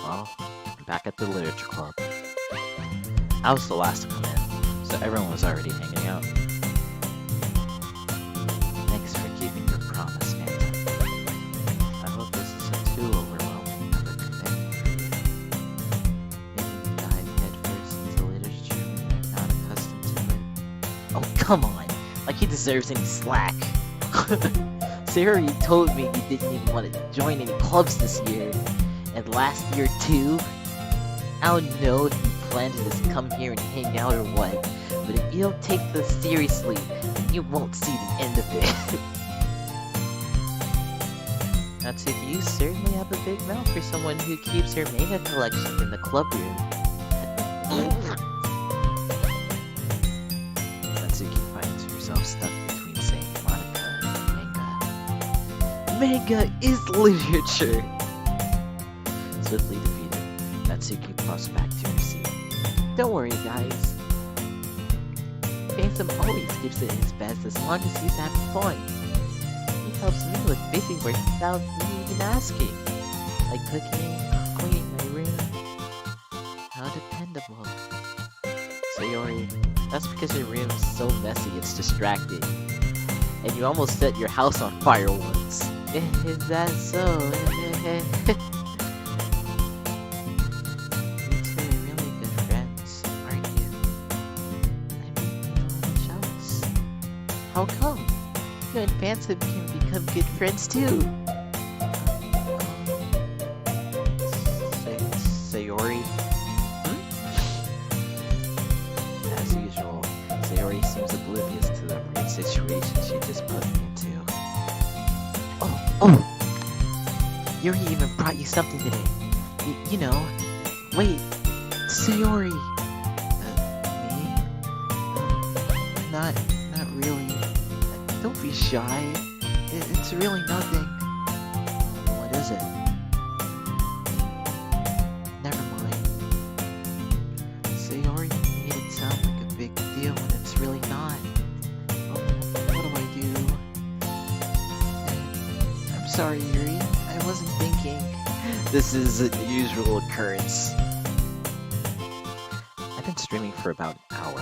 Well, I'm back at the literature club. I was the last to come in, so everyone was already hanging out. Thanks for keeping your promise, Phantom. I hope this isn't too overwhelming of a commitment for you. Making you dive headfirst into literature when you're not accustomed to it. Oh, come on! Like he deserves any slack. Sayori told me you didn't even want to join any clubs this year. And last year too? I don't know if you plan to just come here and hang out or what, but if you don't take this seriously, then you won't see the end of it. Natsuki, you certainly have a big mouth for someone who keeps her manga collection in the club room. Natsuki finds herself stuck between saying Monica and manga. Manga is literature! Swiftly defeated, Natsuki plops back to her seat. Don't worry, guys. Phantom always gives it his best as long as he's having fun. He helps me with busy work without me even asking. Like cooking, cleaning my room. How dependable. Sayori, that's because your room is so messy it's distracting. And you almost set your house on fire once. Is that so? How come? You and Phantom can become good friends too. Sayori? As usual, Sayori seems oblivious to the weird situation she just put me into. Oh! Yuri even brought you something today. You know, Wait, Sayori! Me? Not, not really. Don't be shy. It's really nothing. What is it? Never mind. Sayori made it sound like a big deal when it's really not. Oh, what do I do? I'm sorry, Yuri. I wasn't thinking. This is a usual occurrence. I've been streaming for about an hour.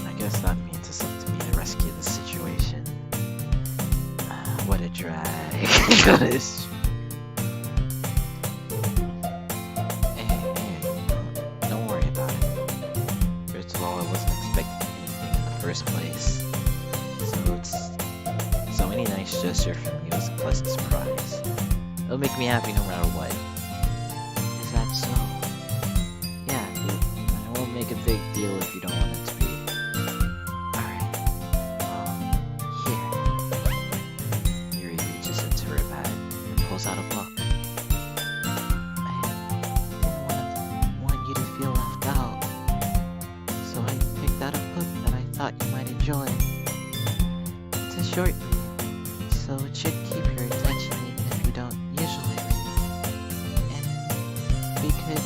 I guess that means it's up to me to rescue the situation. What a drag. Goodness. Hey, don't worry about it. First of all, I wasn't expecting anything in the first place. So any nice gesture from you is a pleasant surprise. It'll make me happy no matter what. Is that so? Yeah, I won't make a big deal if you don't want it to be. Alright. Here. Yuri reaches into her bag and pulls out a book. I didn't want you to feel left out, so I picked out a book that I thought you might enjoy. It's a short read, so it should keep your attention even if you don't usually read. And we could,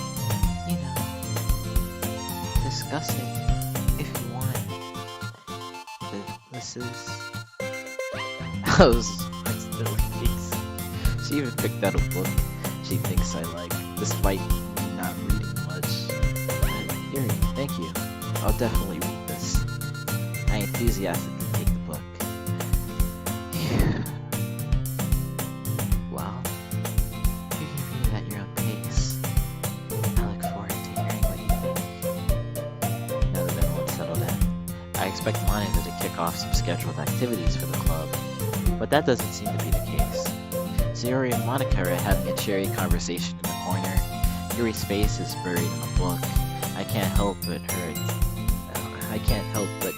you know, discuss it if you want. This is... I was still face. She even picked out a book she thinks I like, despite me not reading much. Yuri, thank you. I'll definitely read this. I enthusiastically take the book. Well, you can read it at your own pace. I look forward to hearing what you think. Now that everyone's settled in, I expect Monica to kick off some scheduled activities for the club, but that doesn't seem to be the case. Sayori and Monica are having a cheery conversation in the corner. Yuri's face is buried in a book. I can't help but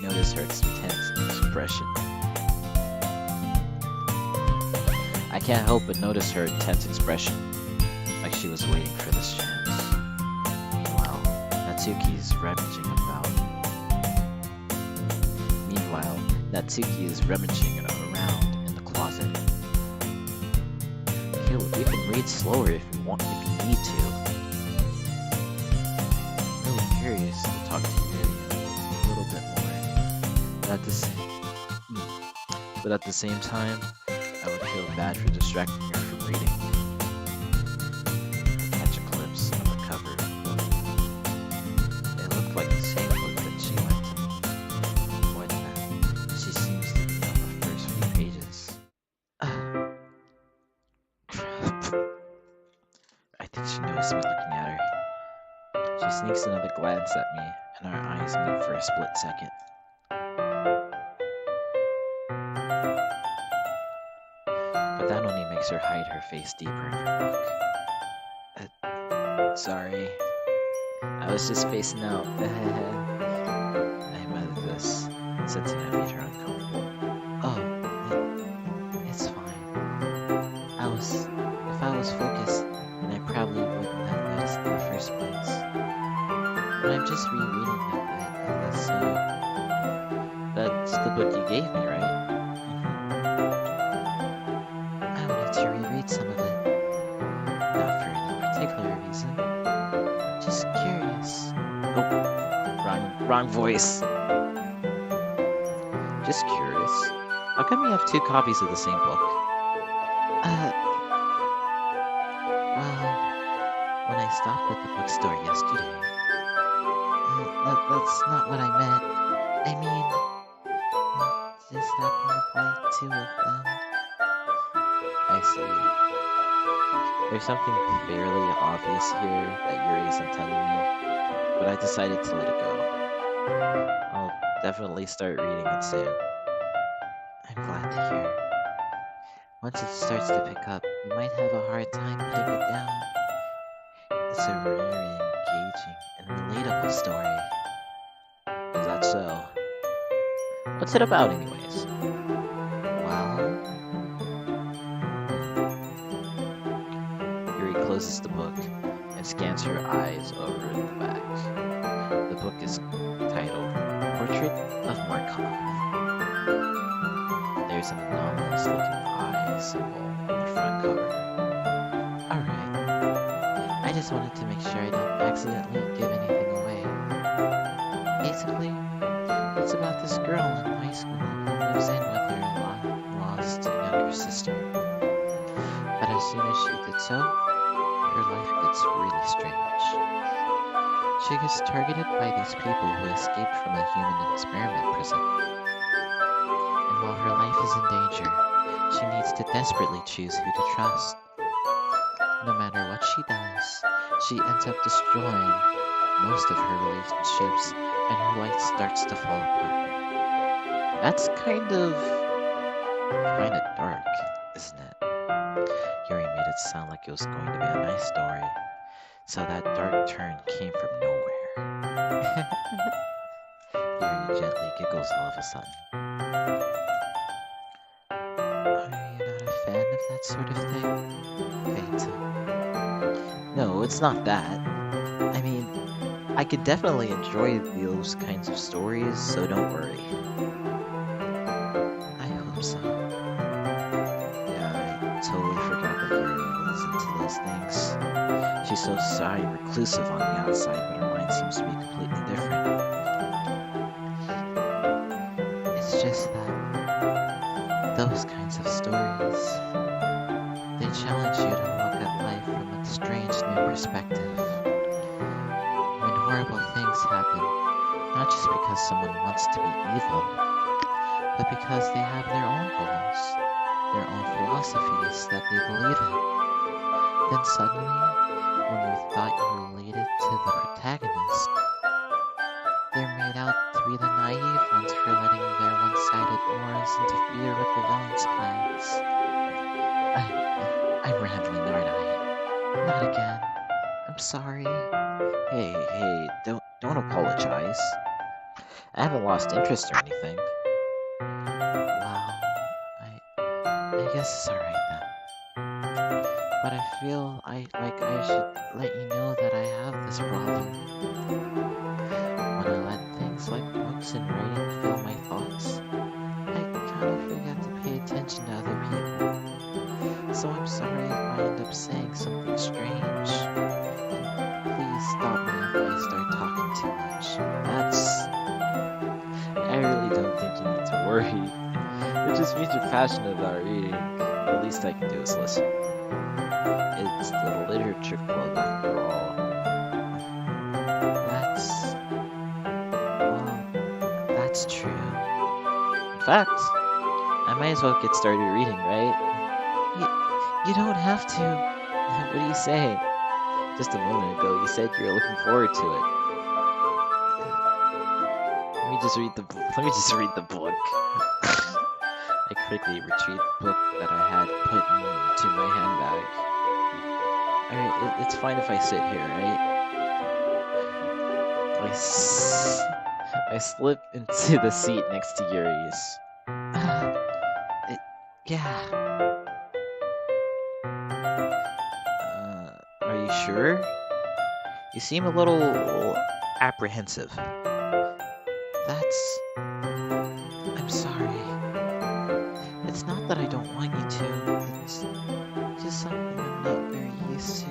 notice her tense expression. I can't help but notice her tense expression, like she was waiting for this chance. Meanwhile, Natsuki is rummaging around in the closet. Okay, we can read slower if you need to. I'm really curious to talk to you a little bit more. But at the same time, I would feel bad for distracting her from reading. I catch a glimpse of the cover of the book. It looked like the same book that she lent to me. More than that, she seems to be on the first few pages. Crap. I think she noticed me looking at her. She sneaks another glance at me, and our eyes meet for a split second. But that only makes her hide her face deeper in her book. Sorry. I was just spacing out. I meant this, sensing I made her uncomfortable. Oh, it's fine. If I was focused, then I probably wouldn't have noticed in the first place. But I'm just rereading it, so... That's the book you gave me, right? I wanted to reread some of it. Not for any particular reason. Just curious. Oh, wrong voice. Just curious. How come you have two copies of the same book? Well, when I stopped at the bookstore yesterday, that's not what I meant. I mean, I just happened to buy two of them. I see. There's something fairly obvious here that Yuri isn't telling me, but I decided to let it go. I'll definitely start reading it soon. I'm glad to hear. Once it starts to pick up, you might have a hard time putting it down. It's a rare and engaging and relatable story. Is that so? What's it about, anyways? Well, Yuri closes the book and scans her eyes over the back. The book is titled Portrait of Markov. There's an anomalous looking eye symbol on the front cover. Alright, I just wanted to make sure I don't accidentally give anything away. Basically, it's about this girl in high school who moves in with her lost younger sister. But as soon as she did so, her life gets really strange. She gets targeted by these people who escaped from a human experiment prison. And while her life is in danger, she needs to desperately choose who to trust. No matter what she does, she ends up destroying most of her relationships and her life starts to fall apart. That's kind of dark, isn't it? Yuri made it sound like it was going to be a nice story, so that dark turn came from nowhere. Yuri gently giggles all of a sudden. Are you not a fan of that sort of thing, Phantom? No, it's not that. I mean, I could definitely enjoy those kinds of stories, so don't worry. I hope so. Yeah, I totally forgot that Yuri was into those things. She's so shy and reclusive on the outside, but her mind seems to be completely different. It's just that those kinds of stories, they challenge you to look at life from a strange new perspective. When horrible things happen, not just because someone wants to be evil, but because they have their own goals, their own philosophies that they believe in. Then suddenly, when you thought you related to the protagonist, they're made out to be the naive ones for letting their one-sided morals interfere with the villain's plans. I'm rambling, aren't I? Not again. I'm sorry. Hey, don't apologize. I haven't lost interest or anything. Well, I guess it's alright then. But I feel like I should let you know that I have this problem. When I let things like books and writing fill my thoughts, I kind of forget to pay attention to other people. So I'm sorry if I end up saying something strange. And please stop me if I start talking too much. I really don't think you need to worry. It just means you're passionate about reading. The least I can do is listen. It's the literature club after all. That's true. In fact, I might as well get started reading, right? You don't have to. What do you say? Just a moment ago, you said you were looking forward to it. Let me just read the book. I quickly retrieved the book that I had put into my handbag. Alright, it's fine if I sit here, right? I slip into the seat next to Yuri's. Yeah. Are you sure? You seem a little apprehensive. I'm sorry. It's not that I don't want you to. It's just something I'm not very used to.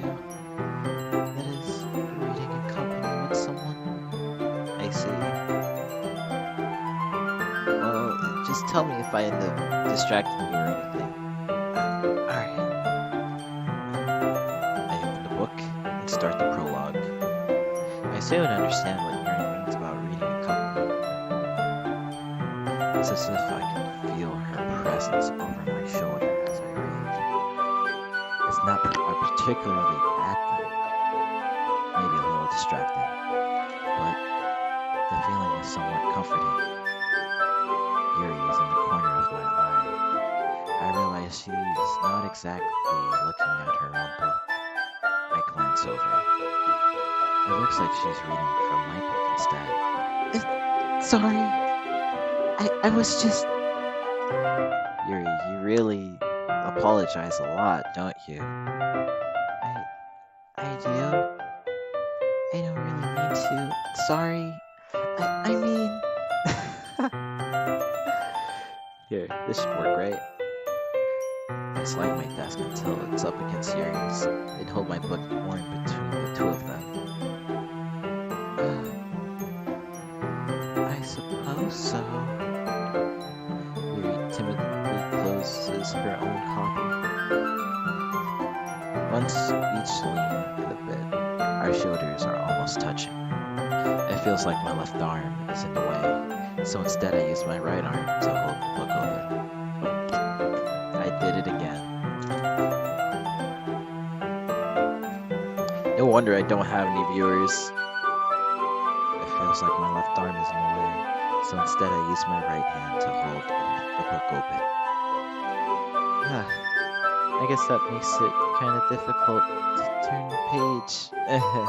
That is, reading in company with someone. I see. Well, just tell me if I end up distracting you or anything. Alright. I open the book and start the prologue. I soon understand what Yuri means about reading in company. It's as if I can feel her presence over my shoulder as I read. It's not a particularly bad thing, maybe a little distracting, but the feeling is somewhat comforting. Yuri is in the corner of my eye. I realize she's not exactly looking at her own book. I glance over. I It looks like she's reading from my book instead. Sorry, I was just. Yuri, you really apologize a lot, don't you? I do. I don't really mean to. Sorry. I mean. Here, this should work, right? I slide my desk until it's up against Yuri's and hold my book warm between the two of them. I suppose so. Yuri timidly closes her own copy. Once each lean a bit, our shoulders are almost touching. It feels like my left arm is in the way, so instead I use my right arm to hold the book open. I did it again. No wonder I don't have any viewers. It feels like my left arm is in the way, so instead I use my right hand to hold the book open. I guess that makes it kind of difficult to turn the page. Here.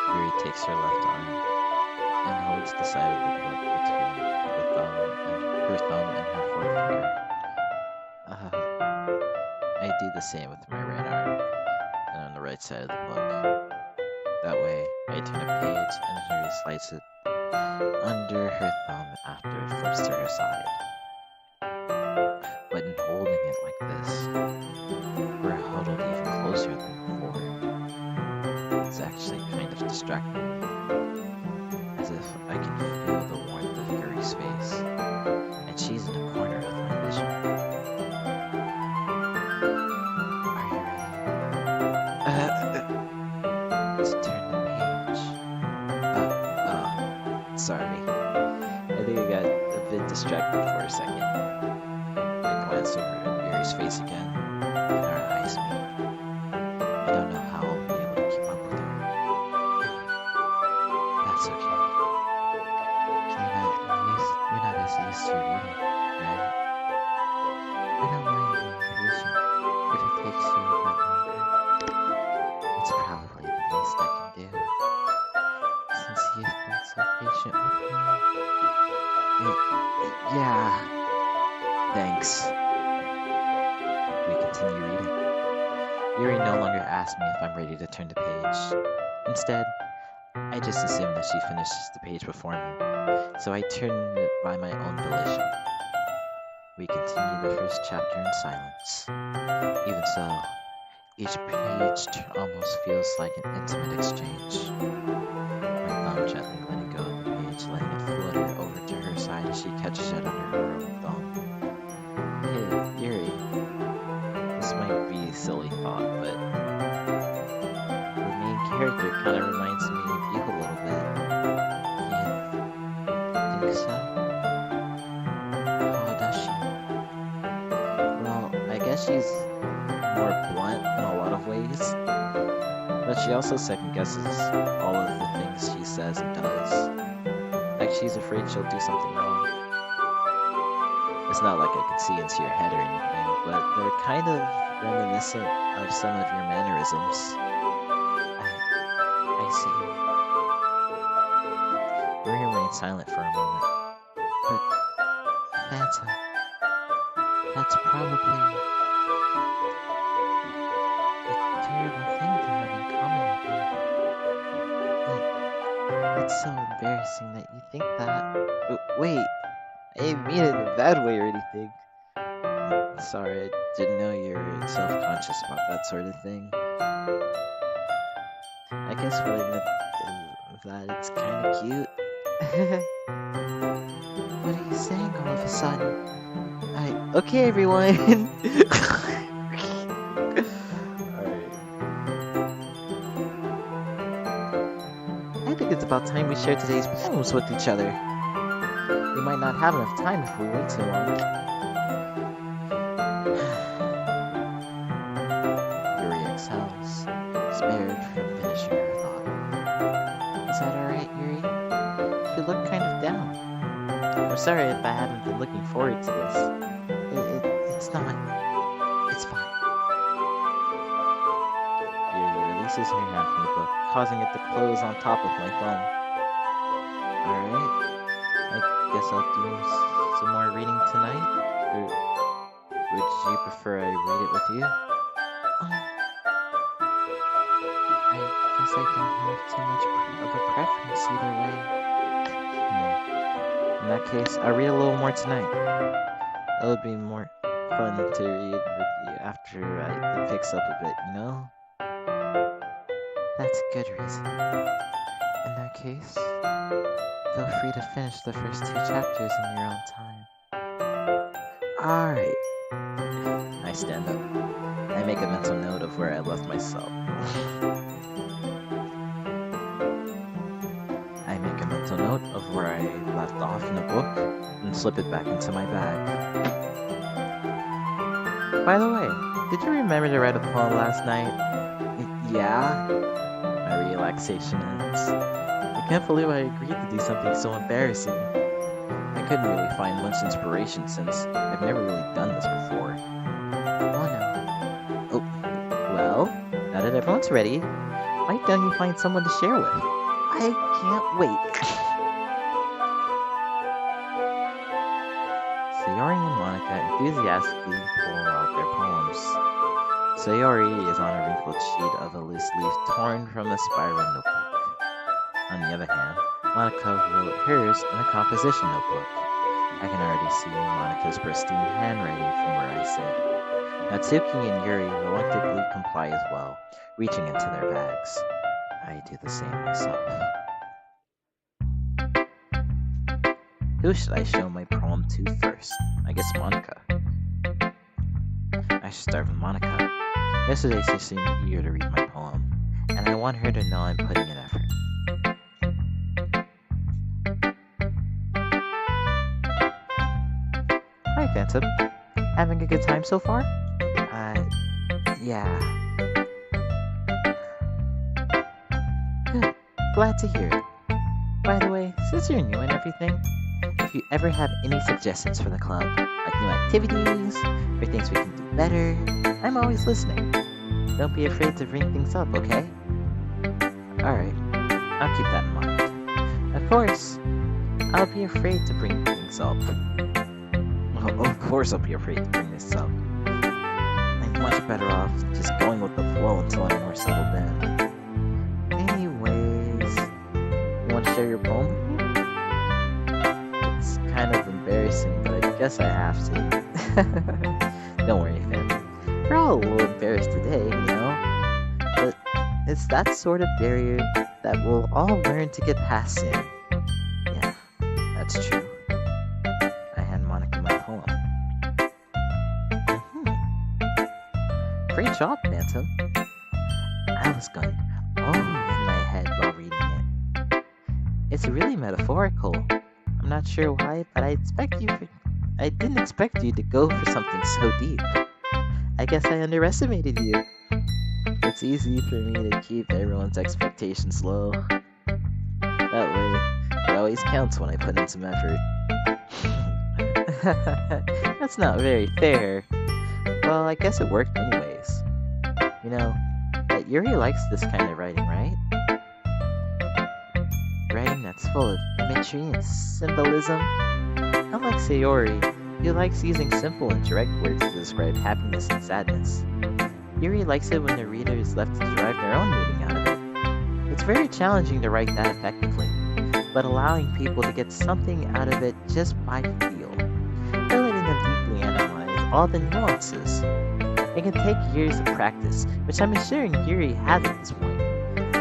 Yuri takes her left arm and holds the side of the book between her thumb and her forefinger. I do the same with my right arm and on the right side of the book. That way, I turn a page and Yuri slides it under her thumb after it flips to her side. But in holding it like this, we're huddled even closer than before. It's actually kind of distracting me, as if I can feel the warmth of Yuri's face, and she's in a corner of my vision. Are you ready? To turn the page. Sorry. I think I got a bit distracted for a second. I glance over at Yuri's face again, and our eyes meet. I don't know how I'll be able to keep up with her. That's okay. You're not as used to reading, right? I don't mind being patient if it takes you a bit longer. It's probably the least I can do, since you've been so patient with me. Yeah, thanks. We continue reading. Yuri no longer asks me if I'm ready to turn the page. Instead, I just assume that she finishes the page before me, so I turn it by my own volition. We continue the first chapter in silence. Even so, each page almost feels like an intimate exchange. My thumb gently letting go of the page, letting it flutter over to her side as she catches it under her own thumb. Hey, Yuri. This might be a silly thought, but the main character kind of reminds me of you a little bit. You think so? How does she? Well, I guess she's more blunt in a lot of ways, but she also second guesses all of the things she says and does. Like she's afraid she'll do something wrong. It's not like I can see into your head or anything, but they're kind of reminiscent of some of your mannerisms. I see. We remain silent for a moment. But that's probably a terrible thing to have in common with me. It's so embarrassing that you think that. Wait, I didn't mean it in a bad way or anything. Sorry, I didn't know you were self-conscious about that sort of thing. I guess what I meant is that it's kind of cute. What are you saying all of a sudden? Okay, everyone. Alright. I think it's about time we share today's poems with each other. We might not have enough time if we wait too long. Yuri exhales, spared from finishing her thought. Is that alright, Yuri? You look kind of down. I'm sorry if I haven't been looking forward to this. It's not. It's fine. releases her hand from the book, causing it to close on top of my thumb. Alright, I guess I'll do some more reading tonight. Or would you prefer I read it with you? I guess I don't have too much of a preference either way. In that case, I'll read a little more tonight. It would be more fun to read with you after it picks up a bit, you know? That's a good reason. In that case, feel free to finish the first 2 chapters in your own time. Alright. I stand up. I make a mental note of where I left myself. I make a mental note of where I left off in the book and slip it back into my bag. By the way, did you remember to write a poem last night? Yeah? My relaxation ends. I can't believe I agreed to do something so embarrassing. I couldn't really find much inspiration since I've never really done this before. Oh no. Oh, well, now that everyone's ready, why don't you find someone to share with? I can't wait. Sayori and Monica enthusiastically pull out their poems. Sayori is on a wrinkled sheet of a loose leaf torn from a spiral notebook. On the other hand, Monica wrote hers in a composition notebook. I can already see Monica's pristine handwriting from where I sit. Natsuki and Yuri reluctantly comply as well, reaching into their bags. I do the same myself. Who should I show my poem to first? I guess Monica. I should start with Monica. Yesterday she seemed eager to read my poem, and I want her to know I'm putting in effort. Hi, Phantom. Having a good time so far? Yeah. Good. Glad to hear it. By the way, since you're new and everything, if you ever have any suggestions for the club, like new activities, or things we can do better, I'm always listening. Don't be afraid to bring things up, okay? Alright, I'll keep that in mind. Of course, I'll be afraid to bring things up. Well, of course I'll be afraid to bring this up. I'm much better off just going with the flow until I'm more settled in. Anyways, you want to share your poem with me? It's kind of embarrassing, but I guess I have to. Don't worry, fam. We're all a little embarrassed today, you know? But it's that sort of barrier that we'll all learn to get past soon. Yeah, that's true. I hand Monica my poem. Great job, Phantom. I was going, oh, in my head while reading it. It's really metaphorical. I'm not sure why, but I didn't expect you to go for something so deep. I guess I underestimated you. It's easy for me to keep everyone's expectations low. That way, it always counts when I put in some effort. That's not very fair. Well, I guess it worked anyways. You know, Yuri likes this kind of writing, right? Writing that's full of imagery and symbolism. Unlike Sayori, who likes using simple and direct words to describe happiness and sadness. Yuri likes it when the reader is left to derive their own meaning out of it. It's very challenging to write that effectively, but allowing people to get something out of it just by feel. Or letting them deeply analyze all the nuances. It can take years of practice, which I'm assuring Yuri has at this point.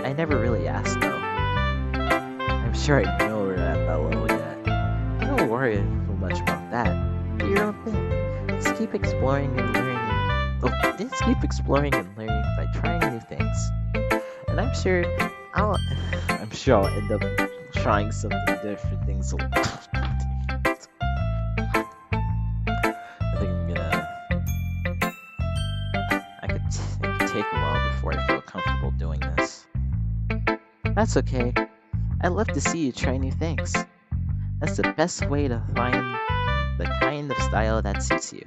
I never really asked though. I'm sure I know we're at that level yet. Don't worry too much about that. Do your own thing. Just keep exploring and learning. Just keep exploring and learning by trying new things. And I'm sure I'll end up trying something different things. It could take a while before I feel comfortable doing this. That's okay. I'd love to see you try new things. That's the best way to find the kind of style that suits you.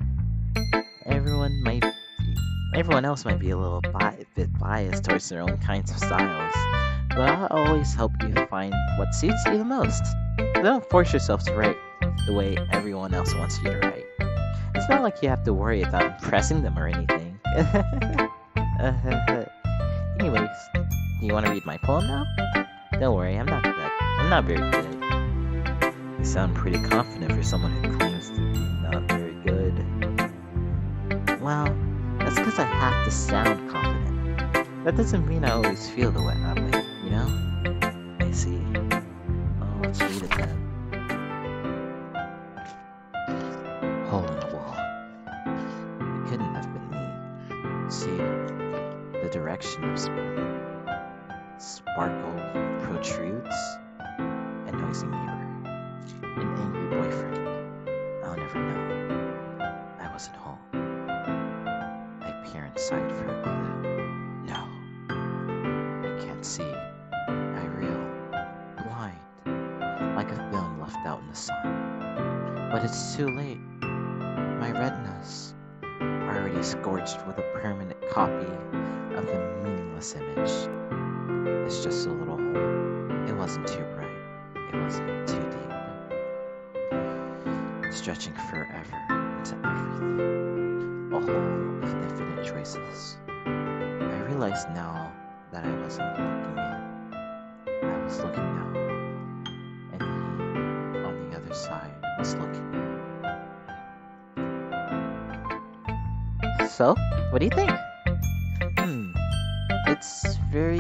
Everyone else might be a little bit biased towards their own kinds of styles, but I'll always help you find what suits you the most. Don't force yourself to write the way everyone else wants you to write. It's not like you have to worry about impressing them or anything. Anyways, do you want to read my poem now? Don't worry, I'm not very good. You sound pretty confident for someone who claims to be not very good. Well, that's because I have to sound confident. That doesn't mean I always feel that way, you know? I see. Oh, let's read it then. Hole in the wall. It couldn't have been me. See, the direction of sparkle protrudes. A noisy neighbor. An angry boyfriend. I'll never know. I wasn't home. I peer inside for a clue. No. I can't see. I reel. Blind. Like a film left out in the sun. But it's too late. My retinas are already scorched with a permanent copy of the meaningless image. It's just a little hole. It wasn't too bright. It wasn't too deep. Stretching forever into everything. A hole of infinite choices. I realize now that I wasn't looking in. I was looking out. And he, on the other side, was looking in. So, what do you think? It's very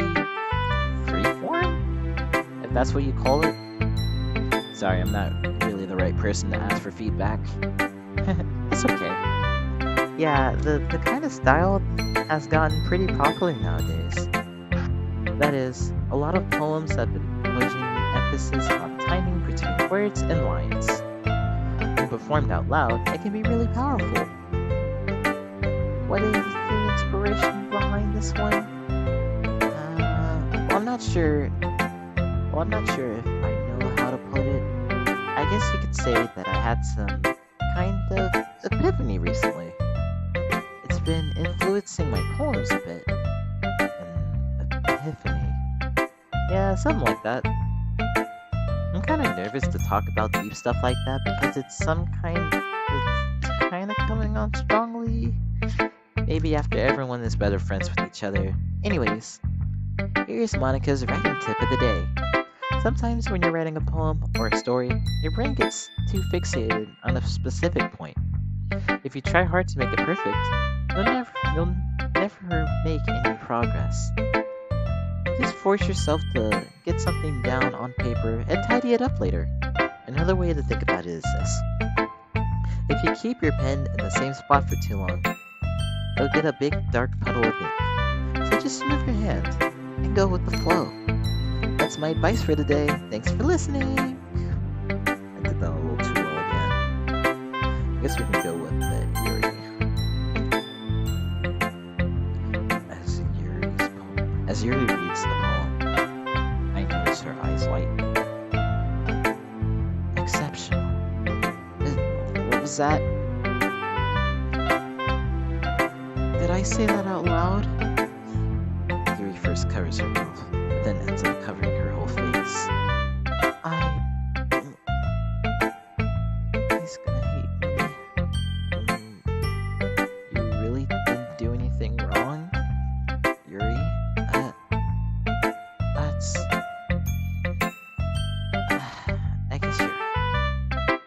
freeform, if that's what you call it. Sorry, I'm not really the right person to ask for feedback. It's okay. Yeah, the kind of style has gotten pretty popular nowadays. That is, a lot of poems have been putting emphasis on timing between words and lines. When performed out loud, it can be really powerful. What is the inspiration behind this one? I'm not sure. Well, I'm not sure if I know how to put it. I guess you could say that I had some kind of epiphany recently. It's been influencing my poems a bit. An epiphany. Yeah, something like that. I'm kind of nervous to talk about deep stuff like that because it's kind of coming on strongly. Maybe after everyone is better friends with each other. Anyways, here's Monica's writing tip of the day. Sometimes when you're writing a poem or a story, your brain gets too fixated on a specific point. If you try hard to make it perfect, you'll never make any progress. Just force yourself to get something down on paper and tidy it up later. Another way to think about it is this. If you keep your pen in the same spot for too long, you'll get a big dark puddle of ink. So just move your hand and go with the flow. That's my advice for today. Thanks for listening. I did that a little too well again. I guess we can go with the Yuri. As Yuri reads the poem, I notice her eyes lighten. Exceptional. What was that? Did I say that out loud? Yuri first covers her mouth, but then ends up covering her whole face. He's gonna hate me. You really didn't do anything wrong, Yuri? That's... I guess you're right.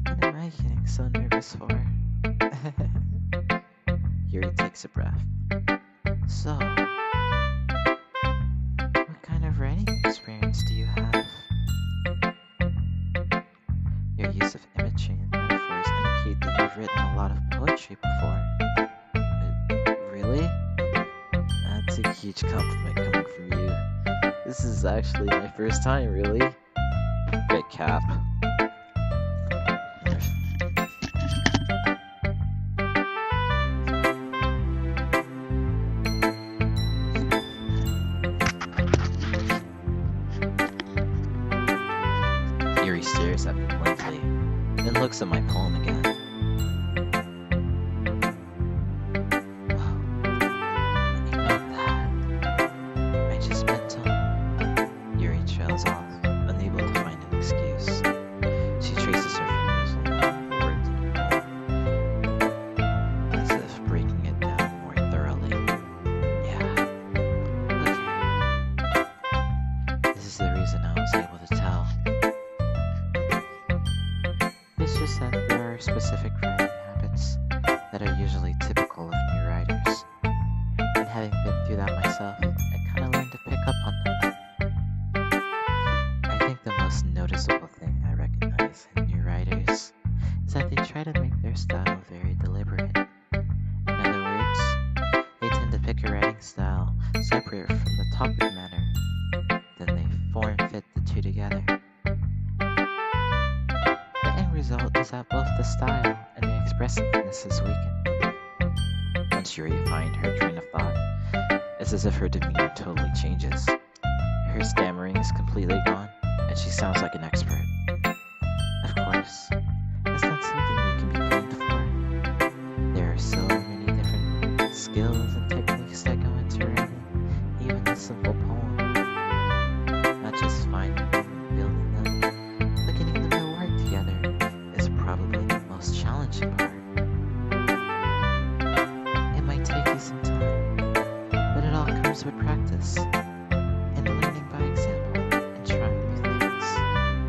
What am I getting so nervous for? Yuri takes a breath. So, what kind of writing experience do you have? Your use of imagery and metaphors indicate that you've written a lot of poetry before. Really? That's a huge compliment coming from you. This is actually my first time, really. Great cap. Yuri stares at me blankly, then looks at my poem again. usually typical of new writers. And having been through that myself, I kind of learned to pick up on them. I think the most noticeable thing I recognize in new writers is that they try to make their style very deliberate. In other words, they tend to pick a writing style separate from the topic matter, then they form fit the two together. The end result is that both the style and the expressiveness is weakened. Once Yuri finds her train of thought, it's as if her demeanor totally changes. Her stammering is completely gone, and she sounds like an expert. Of course, that's not something you can be blamed for. There are so many different skills and techniques that go into writing, even a simple poem. Not just finding them and building them, but getting them to work together is probably the most challenging part. It might take you some time, but it all comes with practice and learning by example and trying new things.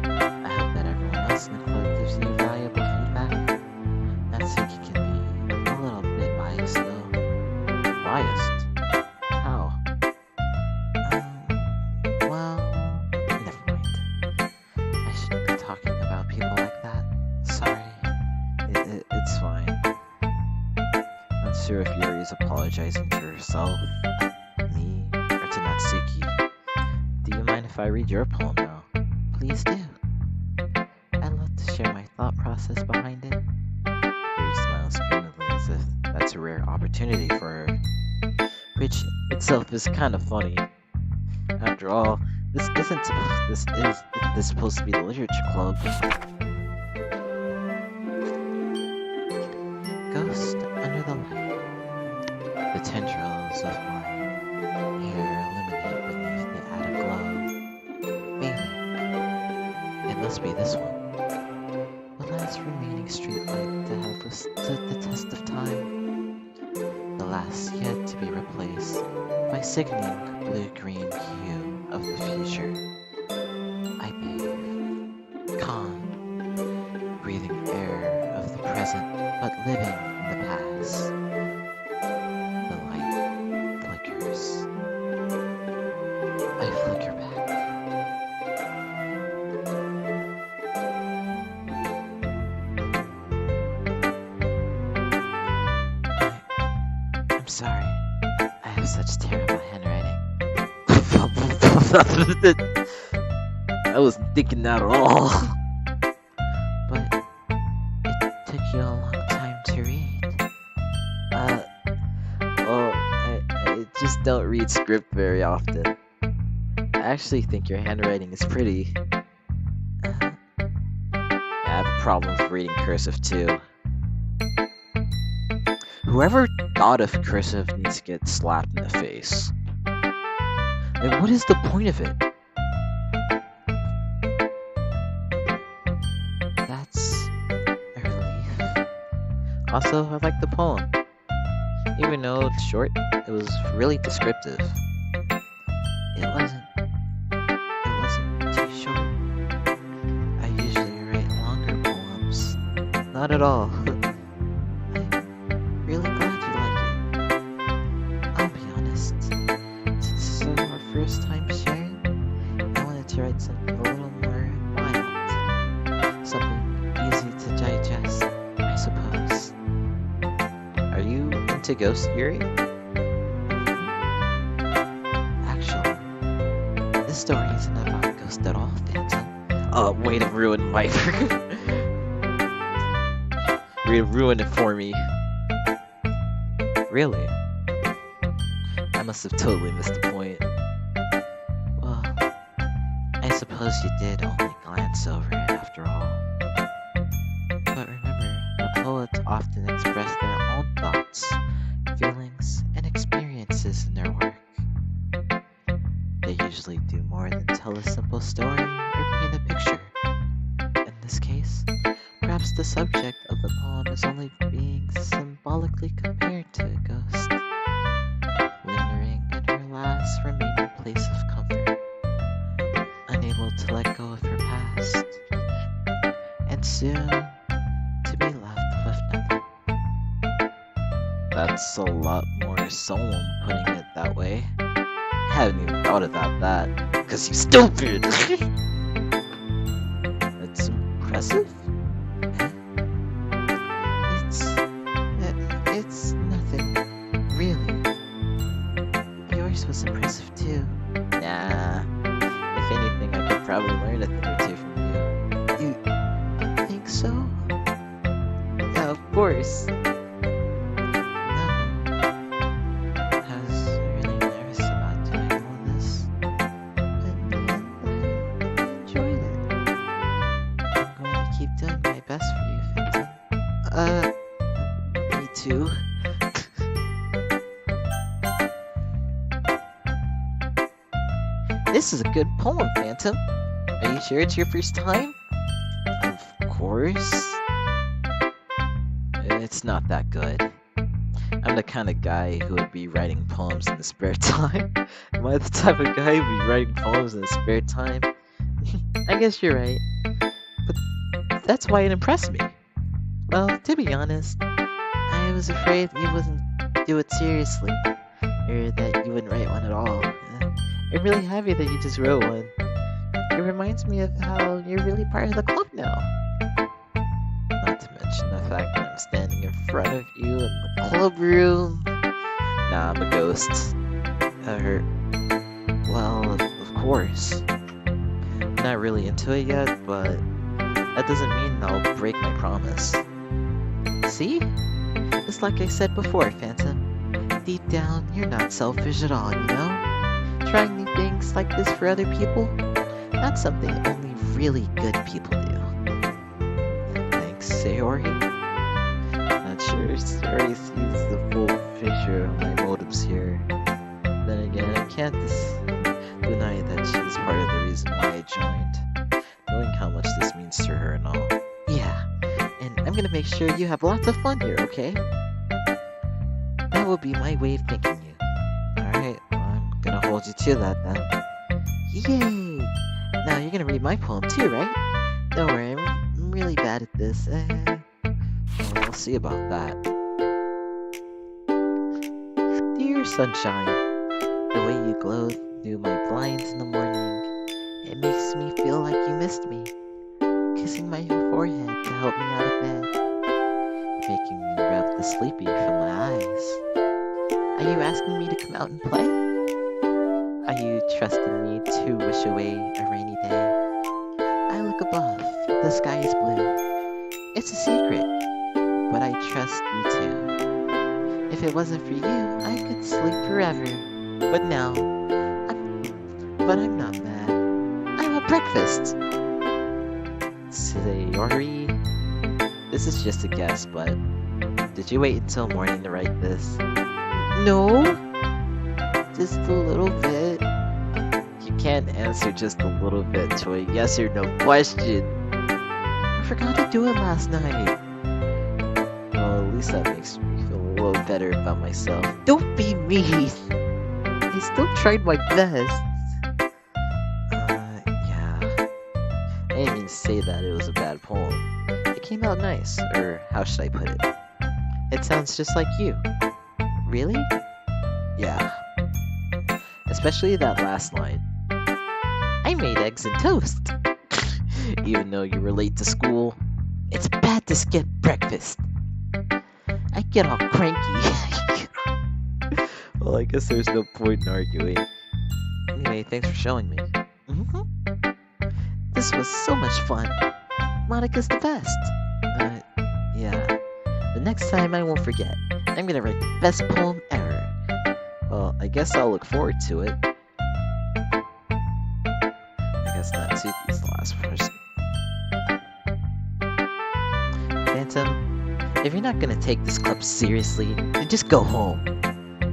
I hope that everyone else in the club gives you valuable feedback. Natsuki can be a little bit biased though. Biased? How? Well, never mind. I shouldn't be talking about people like that. Sorry. It's fine. Not sure if Yuri is apologizing to herself, me, or to Natsuki. Do you mind if I read your poem now? Please do. I'd love to share my thought process behind it. Yuri smiles grimly as if that's a rare opportunity for her, which itself is kind of funny. After all, this supposed to be the literature club. Ghost under the light. The tendrils of my hair illuminate beneath the attic glow. Baby, it must be this one. The last remaining streetlight to have withstood the test of time. The last yet to be replaced by sickening blue-green hue of the future. I bathe, calm, breathing air of the present, but living in the past. The light flickers. I flicker back. I'm sorry. I have such terrible handwriting. I wasn't thinking that at all. But it took you a long time to read. Well, I just don't read script very often. I actually think your handwriting is pretty. I have a problem with reading cursive too. Whoever thought of cursive needs to get slapped in the face. Like, what is the point of it? That's a relief. Also, I like the poem. Even though it's short, it was really descriptive. It wasn't too short. I usually write longer poems. Not at all. I'm really glad you like it. I'll be honest. Since this is our first time sharing, I wanted to write something a little more mild. Something easy to digest, I suppose. Are you into Ghost Yuri? Actually, this story isn't about Ghost at all, Phantom. Way to ruin my Way to ruin it for me. Really? I must have totally missed the point. Well, I suppose you did only glance over it after all. But remember, the poets often express their own thoughts, feelings, and experiences in their work. They usually do more than tell a simple story or paint a picture. In this case, perhaps the subject of the poem is only being symbolically compared to a ghost, lingering in her last remaining place of comfort, unable to let go of her past, and soon to be left with nothing. That's a lot more solemn putting it that way. Haven't even thought about that. Cause you stupid! It's impressive? It's nothing. Really. Yours was impressive too. Nah. If anything, I could probably learn a thing or two from you. You think so? Yeah, of course. No. I was really nervous about doing all this. But in the end, I enjoyed it. I'm going to keep doing my best for you, Phantom. Me too. This is a good poem, Phantom. Are you sure it's your first time? Of course. It's not that good. I'm the kind of guy who would be writing poems in the spare time. Am I the type of guy who'd be writing poems in the spare time? I guess you're right. But that's why it impressed me. Well, to be honest, I was afraid you wouldn't do it seriously. Or that you wouldn't write one at all. I'm really happy that you just wrote one. It reminds me of how you're really part of the club now. Not to mention the fact that I'm standing in front of you in the club room. Nah, I'm a ghost. Well, of course. I'm not really into it yet, but that doesn't mean I'll break my promise. See? It's like I said before, Phantom. Deep down, you're not selfish at all, you know? Trying new things like this for other people, that's something only really good people do. Thanks, Sayori. Not sure Sayori sees the full picture of my motives here. Then again, I can't deny that she's part of the reason why I joined, knowing how much this means to her and all. Yeah, and I'm gonna make sure you have lots of fun here, okay? That will be my way of thanking you. Alright, I'm gonna hold you to that then. Yay! Now you're gonna read my poem too, right? Don't worry, I'm really bad at this. Well, we'll see about that. Dear sunshine, the way you glow through my blinds in the morning, it makes me feel like you missed me. Kissing my forehead to help me out of bed, making me rub the sleepy from my eyes. Are you asking me to come out and play? Are you trusting me to wish away a rainy day? I look above, the sky is blue. It's a secret, but I trust you too. If it wasn't for you, I could sleep forever. But now, I'm not mad. I want breakfast. Sayori, this is just a guess, but did you wait until morning to write this? No, just a little bit. You can't answer just a little bit to a yes or no question. I forgot to do it last night. Well, at least that makes me feel a little better about myself. Don't be mean. I still tried my best. Yeah. I didn't mean to say that it was a bad poem. It came out nice, or how should I put it? It sounds just like you. Really? Yeah. Especially that last line. I made eggs and toast. Even though you were late to school, it's bad to skip breakfast. I get all cranky. Well, I guess there's no point in arguing. Anyway, thanks for showing me. This was so much fun. Monica's the best. Yeah. The next time I won't forget. I'm gonna write the best poem ever. Well, I guess I'll look forward to it. I guess Natsuki's the last person. Phantom, if you're not gonna take this club seriously, then just go home.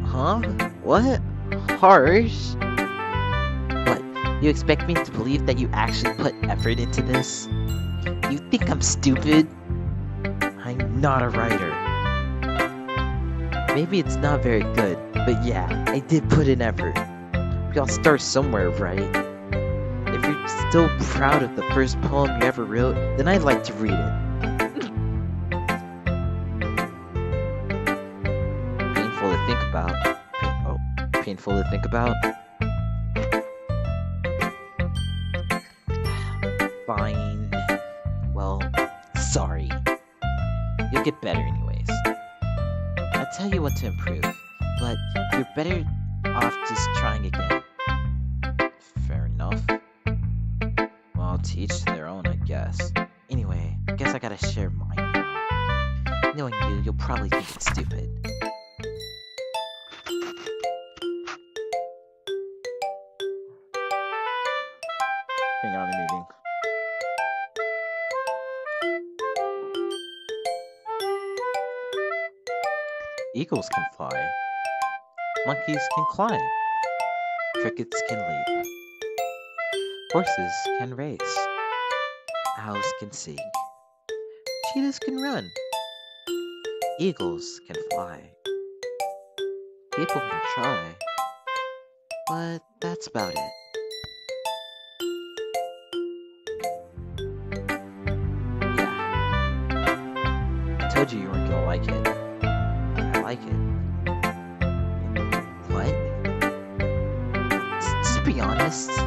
Huh? What? Harsh? What? You expect me to believe that you actually put effort into this? You think I'm stupid? I'm not a writer. Maybe it's not very good, but yeah, I did put in effort. We all start somewhere, right? If you're still proud of the first poem you ever wrote, then I'd like to read it. about. Painful to think about. Fine. Well, sorry. You'll get better anyways. I'll tell you what to improve, but you're better off just trying again. Fair enough. Well, to each to their own, I guess. Anyway, I guess I gotta share mine now. Knowing you, you'll probably think it's stupid. Hang on a meeting. Eagles can fly. Monkeys can climb. Crickets can leap. Horses can race. Owls can sing. Cheetahs can run. Eagles can fly. People can try. But that's about it. Yeah. I told you you weren't gonna like it. I like it. What? To be honest, I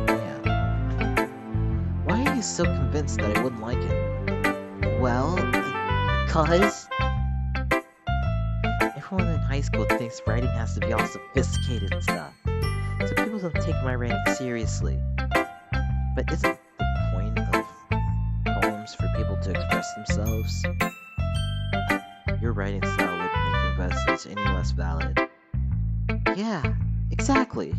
am. Why are you so convinced that I wouldn't like it? Well, because everyone in high school thinks writing has to be all sophisticated and stuff. So people don't take my writing seriously. But isn't the point of poems for people to express themselves? Your writing style wouldn't make your message any less valid. Yeah, exactly.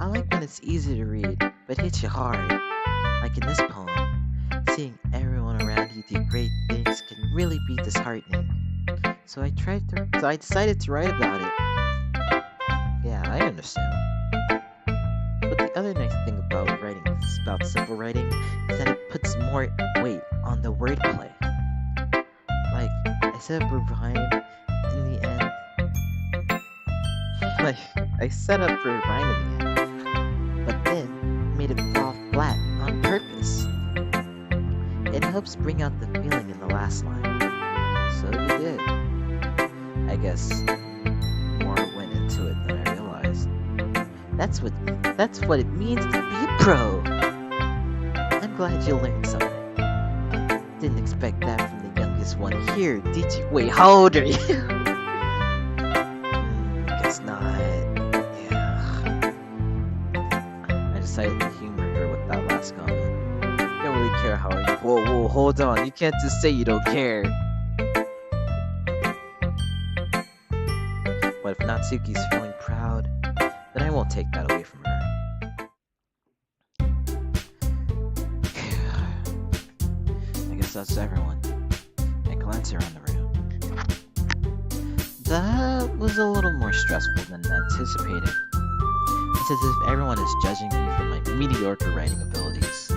I like when it's easy to read, but hits you hard. Like in this poem, seeing everyone around you do great things can really be disheartening. So I decided to write about it. Yeah, I understand. But the other nice thing about writing, about simple writing, is that it puts more weight on the wordplay. Like, I set up a rhyme in the end. Like, I set up for a rhyme in the end, but then made it fall flat on purpose. It helps bring out the feeling in the last line. So you did. I guess more went into it than I realized. That's what it means to be a pro. I'm glad you learned something. Didn't expect that from the youngest one here, did you? Wait, how old are you? Guess not. Yeah. I decided to humor her with that last comment. I don't really care how I... Whoa, hold on. You can't just say you don't care. But if Natsuki's feeling proud, then I won't take that away from her. I guess that's everyone. I glance around the room. That was a little more stressful than anticipated. It's as if everyone is judging me for my mediocre writing abilities.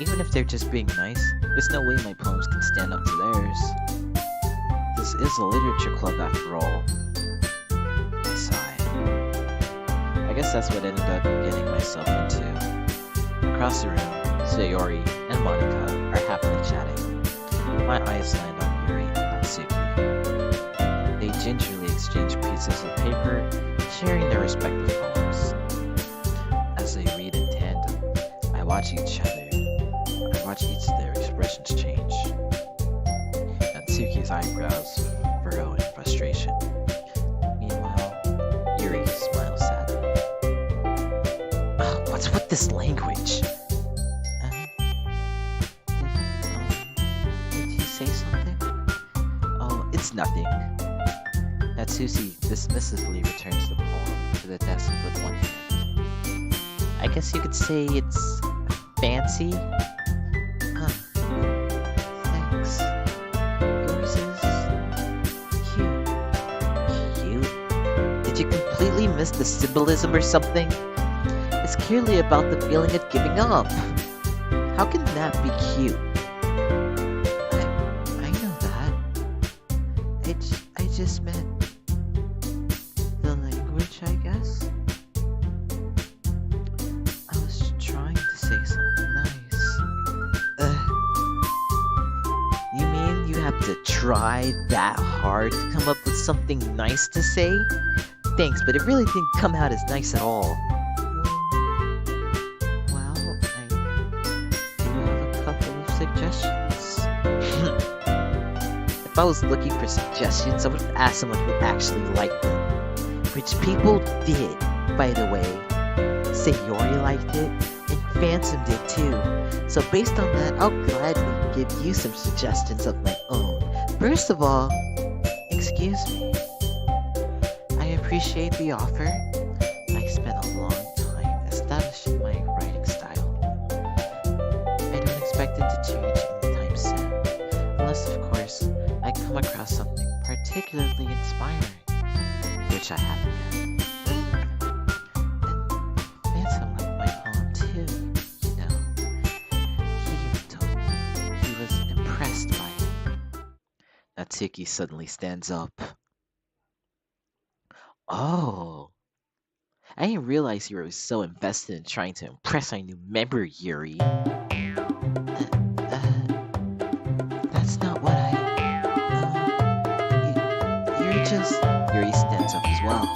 Even if they're just being nice, there's no way my poems can stand up to theirs. This is a literature club after all. I sigh. I guess that's what I ended up getting myself into. Across the room, Sayori and Monica are happily chatting. My eyes land on Yuri and Natsuki. They gingerly exchange pieces of paper, sharing their respective poems. As they read in tandem, I watch each of their expressions change. Natsuki's eyebrows furrow in frustration. Meanwhile, Yuri smiles sadly. What's with this language? Did you say something? Oh, it's nothing. Natsuki dismissively returns the poem to the desk with one hand. I guess you could say it's fancy? Thanks. Yours is cute. Cute? Did you completely miss the symbolism or something? It's clearly about the feeling of giving up. How can that be cute? I know that. I just meant the language, I guess. I was trying to say something nice. You mean you have to try that hard to come up with something nice to say? Thanks, but it really didn't come out as nice at all. Well, I do have a couple of suggestions. If I was looking for suggestions, I would have asked someone who actually liked them. Which people did, by the way. Sayori liked it, and Phantom did too. So based on that, I'll gladly give you some suggestions of my own. First of all, excuse me. I appreciate the offer. I spent a long time establishing my writing style. I don't expect it to change anytime soon. Unless, of course, I come across something particularly inspiring, which I haven't yet. And Phantom liked my poem too, you know. He told me he was impressed by it. Natsuki suddenly stands up. Oh, I didn't realize you were so invested in trying to impress our new member, Yuri. That's not what you're just. Yuri stands up as well.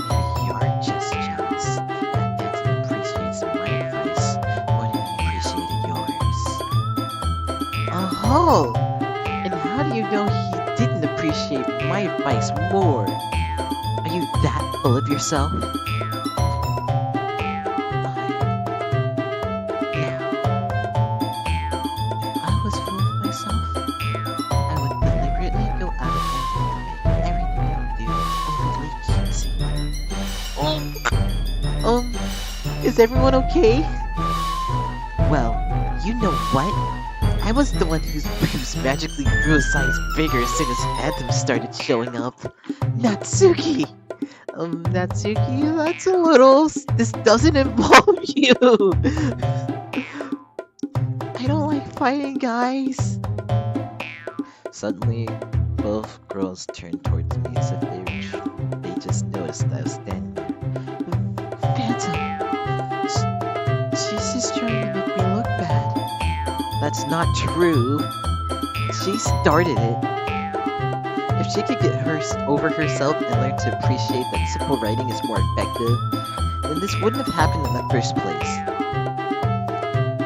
Maybe you're just jealous that Phantom appreciates my advice more than he appreciated yours. Oh, and how do you know he didn't appreciate my advice more? Are you that full of yourself? If I was full of myself, I would deliberately go out of my way to make everything I do overly cutesy. Is everyone okay? Well, you know what? I was the one whose boobs magically grew a size bigger as soon as Phantom started showing up. Natsuki! Natsuki, that's a little. This doesn't involve you! I don't like fighting, guys! Suddenly, both girls turned towards me as if they just noticed that I was standing there. Phantom! She's just trying to make me look bad. That's not true. She started it. If she could get over herself and learn to appreciate that simple writing is more effective, then this wouldn't have happened in the first place.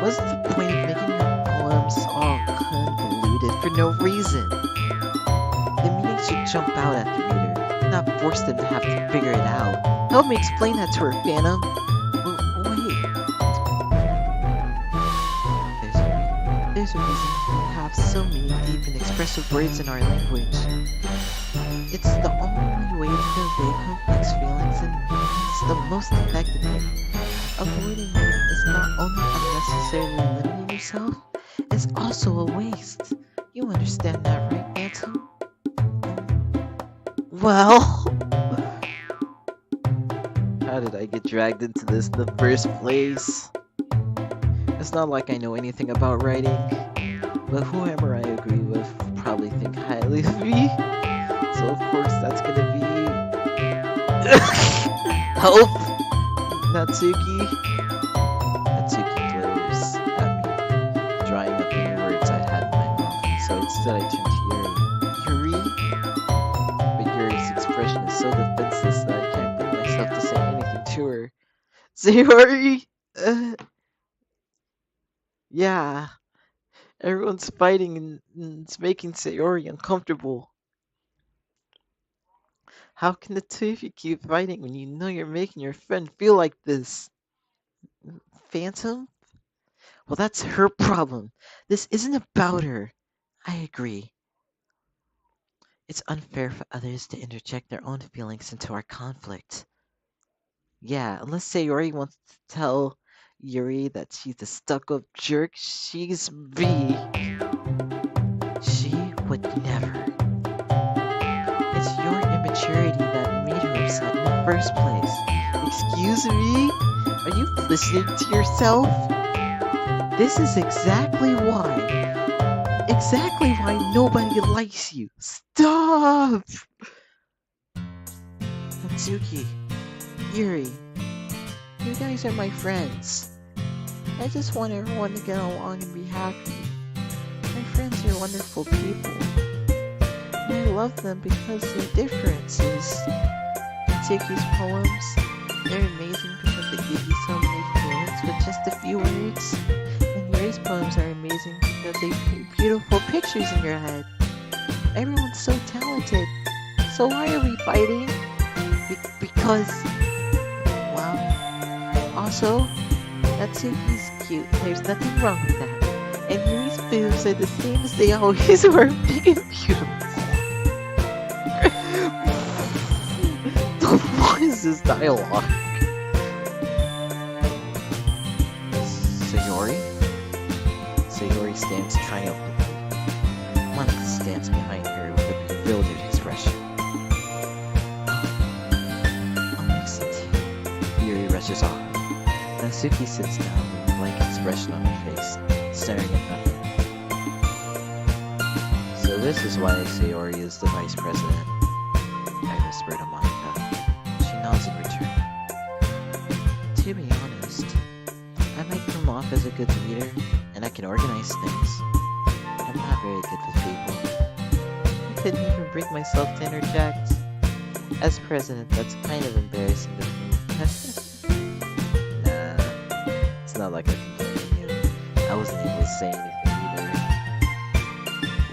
What's the point of making your poems all convoluted for no reason? The meaning should jump out at the reader, not force them to have to figure it out. Help me explain that to her, Phantom. Wait. There's a reason we have so many deep and expressive words in our language. It's the only way to convey complex feelings and meanings the most effectively. Avoiding it is not only unnecessarily limiting yourself, it's also a waste. You understand that, right, Phantom? Well... How did I get dragged into this in the first place? It's not like I know anything about writing, but whoever I agree with will probably think highly of me. So of course that's gonna be... Help! Natsuki? Natsuki glares at me, drying up any words I had in my mouth. So instead I turn to Yuri. Yuri? But Yuri's expression is so defenseless that I can't bring myself to say anything to her. Sayori! Yeah, everyone's fighting and it's making Sayori uncomfortable. How can the two of you keep fighting when you know you're making your friend feel like this? Phantom? Well, that's her problem. This isn't about her. I agree. It's unfair for others to interject their own feelings into our conflict. Yeah, unless Sayori wants to tell Yuri that she's a stuck-up jerk, she's B. She would never. It's your immaturity that made her upset in the first place. Excuse me? Are you listening to yourself? This is exactly why nobody likes you. Stop! Natsuki, Yuri, you guys are my friends. I just want everyone to get along and be happy. My friends are wonderful people. And I love them because they're different, sis. Tsuki's poems, they're amazing because they give you so many feelings with just a few words. And Yuri's poems are amazing because they paint beautiful pictures in your head. Everyone's so talented. So why are we fighting? Because, wow. Also, Natsuki's cute. There's nothing wrong with that. And Yuri's boobs are the same as they always were, big and beautiful. What is this dialogue? Sayori? Sayori stands triumphantly. Monica stands behind her with a bewildered expression. I'll mix it. Yuri rushes off. Natsuki sits down with a blank expression on her face, staring at nothing. So this is why Sayori is the vice president, I whisper to Monica. She nods in return. To be honest, I might come off as a good leader, and I can organize things. I'm not very good with people. I couldn't even bring myself to interject. As president, that's kind of embarrassing to me. Nah, it's not like I can blame you. I wasn't able to say anything either.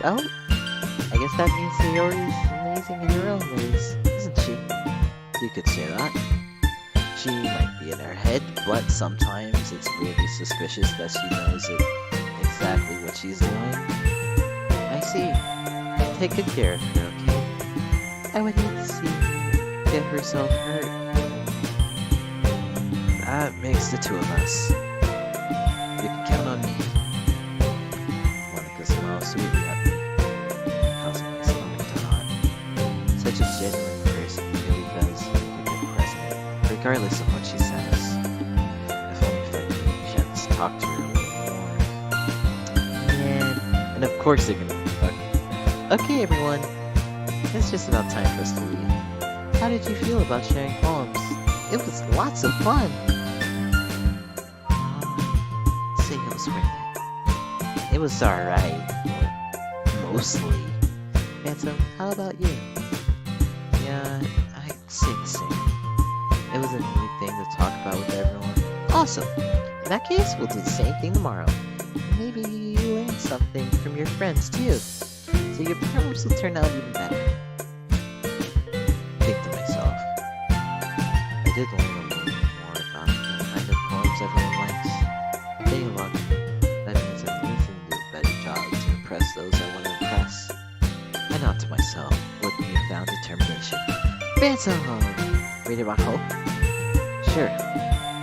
Well, I guess that means Sayori's amazing in her own ways, isn't she? You could say that. She might be in her head, but sometimes it's really suspicious that she knows exactly what she's doing. I see. Take good care of her, okay? I would hate to see her get herself hurt. That makes the two of us. You can count on me. Monica smiles sweetly at me, causing my stomach to knot. Such a genuine person really does make a good president, regardless of what she says. If only if I could get a chance to talk to her a little more. Man. And of course they're gonna fuck. Okay, everyone. It's just about time for us to leave. How did you feel about sharing poems? It was lots of fun. Say it was worth it. It was alright. Mostly. Phantom, how about you? Yeah, I'd say the same. It was a neat thing to talk about with everyone. Awesome. In that case, we'll do the same thing tomorrow. Maybe you learn something from your friends too. So your poems will turn out even better. Think to myself. I did learn a little bit more about the kind of poems everyone likes. With any luck, that means I need to do a better job to impress those I want to impress. I nod to myself with newfound determination. Phantom! Ready to rock hope? Sure.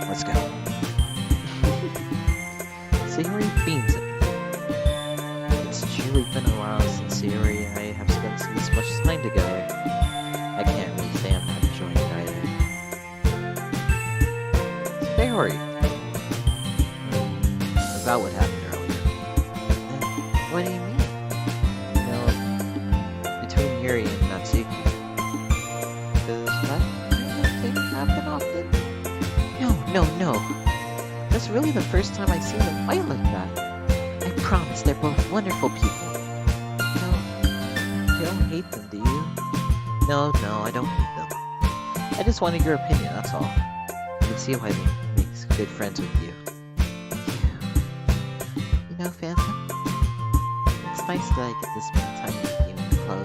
Let's go. Sayori beams at me. It's truly been a while since Sayori and I have spent this much time together. I can't really say I'm not enjoying it either. Sayori! About what happened earlier. What do you mean? You know, between Yuri and Natsuki. Does that kind of thing happen often? No. That's really the first time I've seen them fight like that. I promise they're both wonderful people. You don't hate them, do you? No, I don't hate them. I just wanted your opinion, that's all. You can see why they make good friends with you. You know, Phantom, it's nice that I get to spend time with you in the club.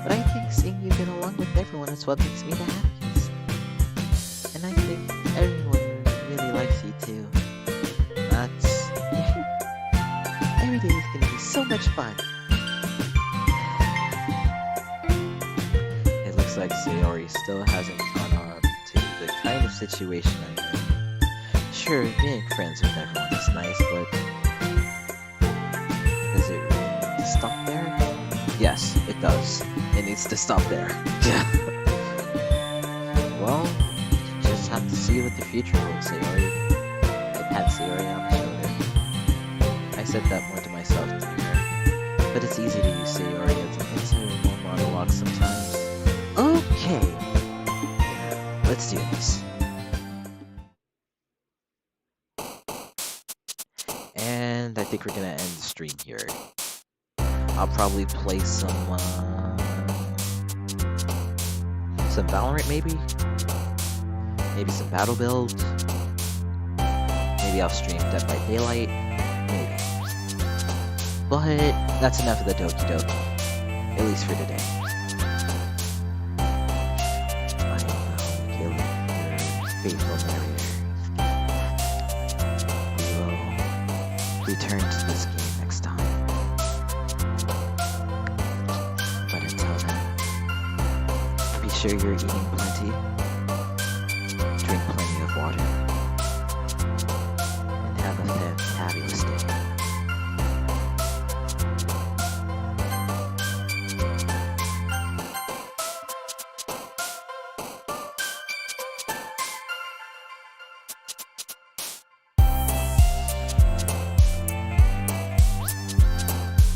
But I think seeing you get along with everyone is what makes me the happiest. And I think everyone really likes you too. That's... Every day is gonna be so much fun. It looks like Sayori still hasn't caught on to the kind of situation I'm in. Sure, being friends with everyone is nice, but... Does it really need to stop there? Yes, it does. It needs to stop there. Well... Just have to see what the future holds, Sayori. I pat Sayori on the shoulder. I said that more to myself than her, but it's easy to use Sayori as an internal monologue sometimes. Okay, yeah, let's do this. And I think we're gonna end this stream here. I'll probably play some Valorant maybe? Maybe some Battle Build? Maybe I'll stream Dead by Daylight? Maybe. But that's enough of the Doki Doki. At least for today. I am Caleb, your faithful narrator. We will return to this game next time. But until then, be sure you're eating plenty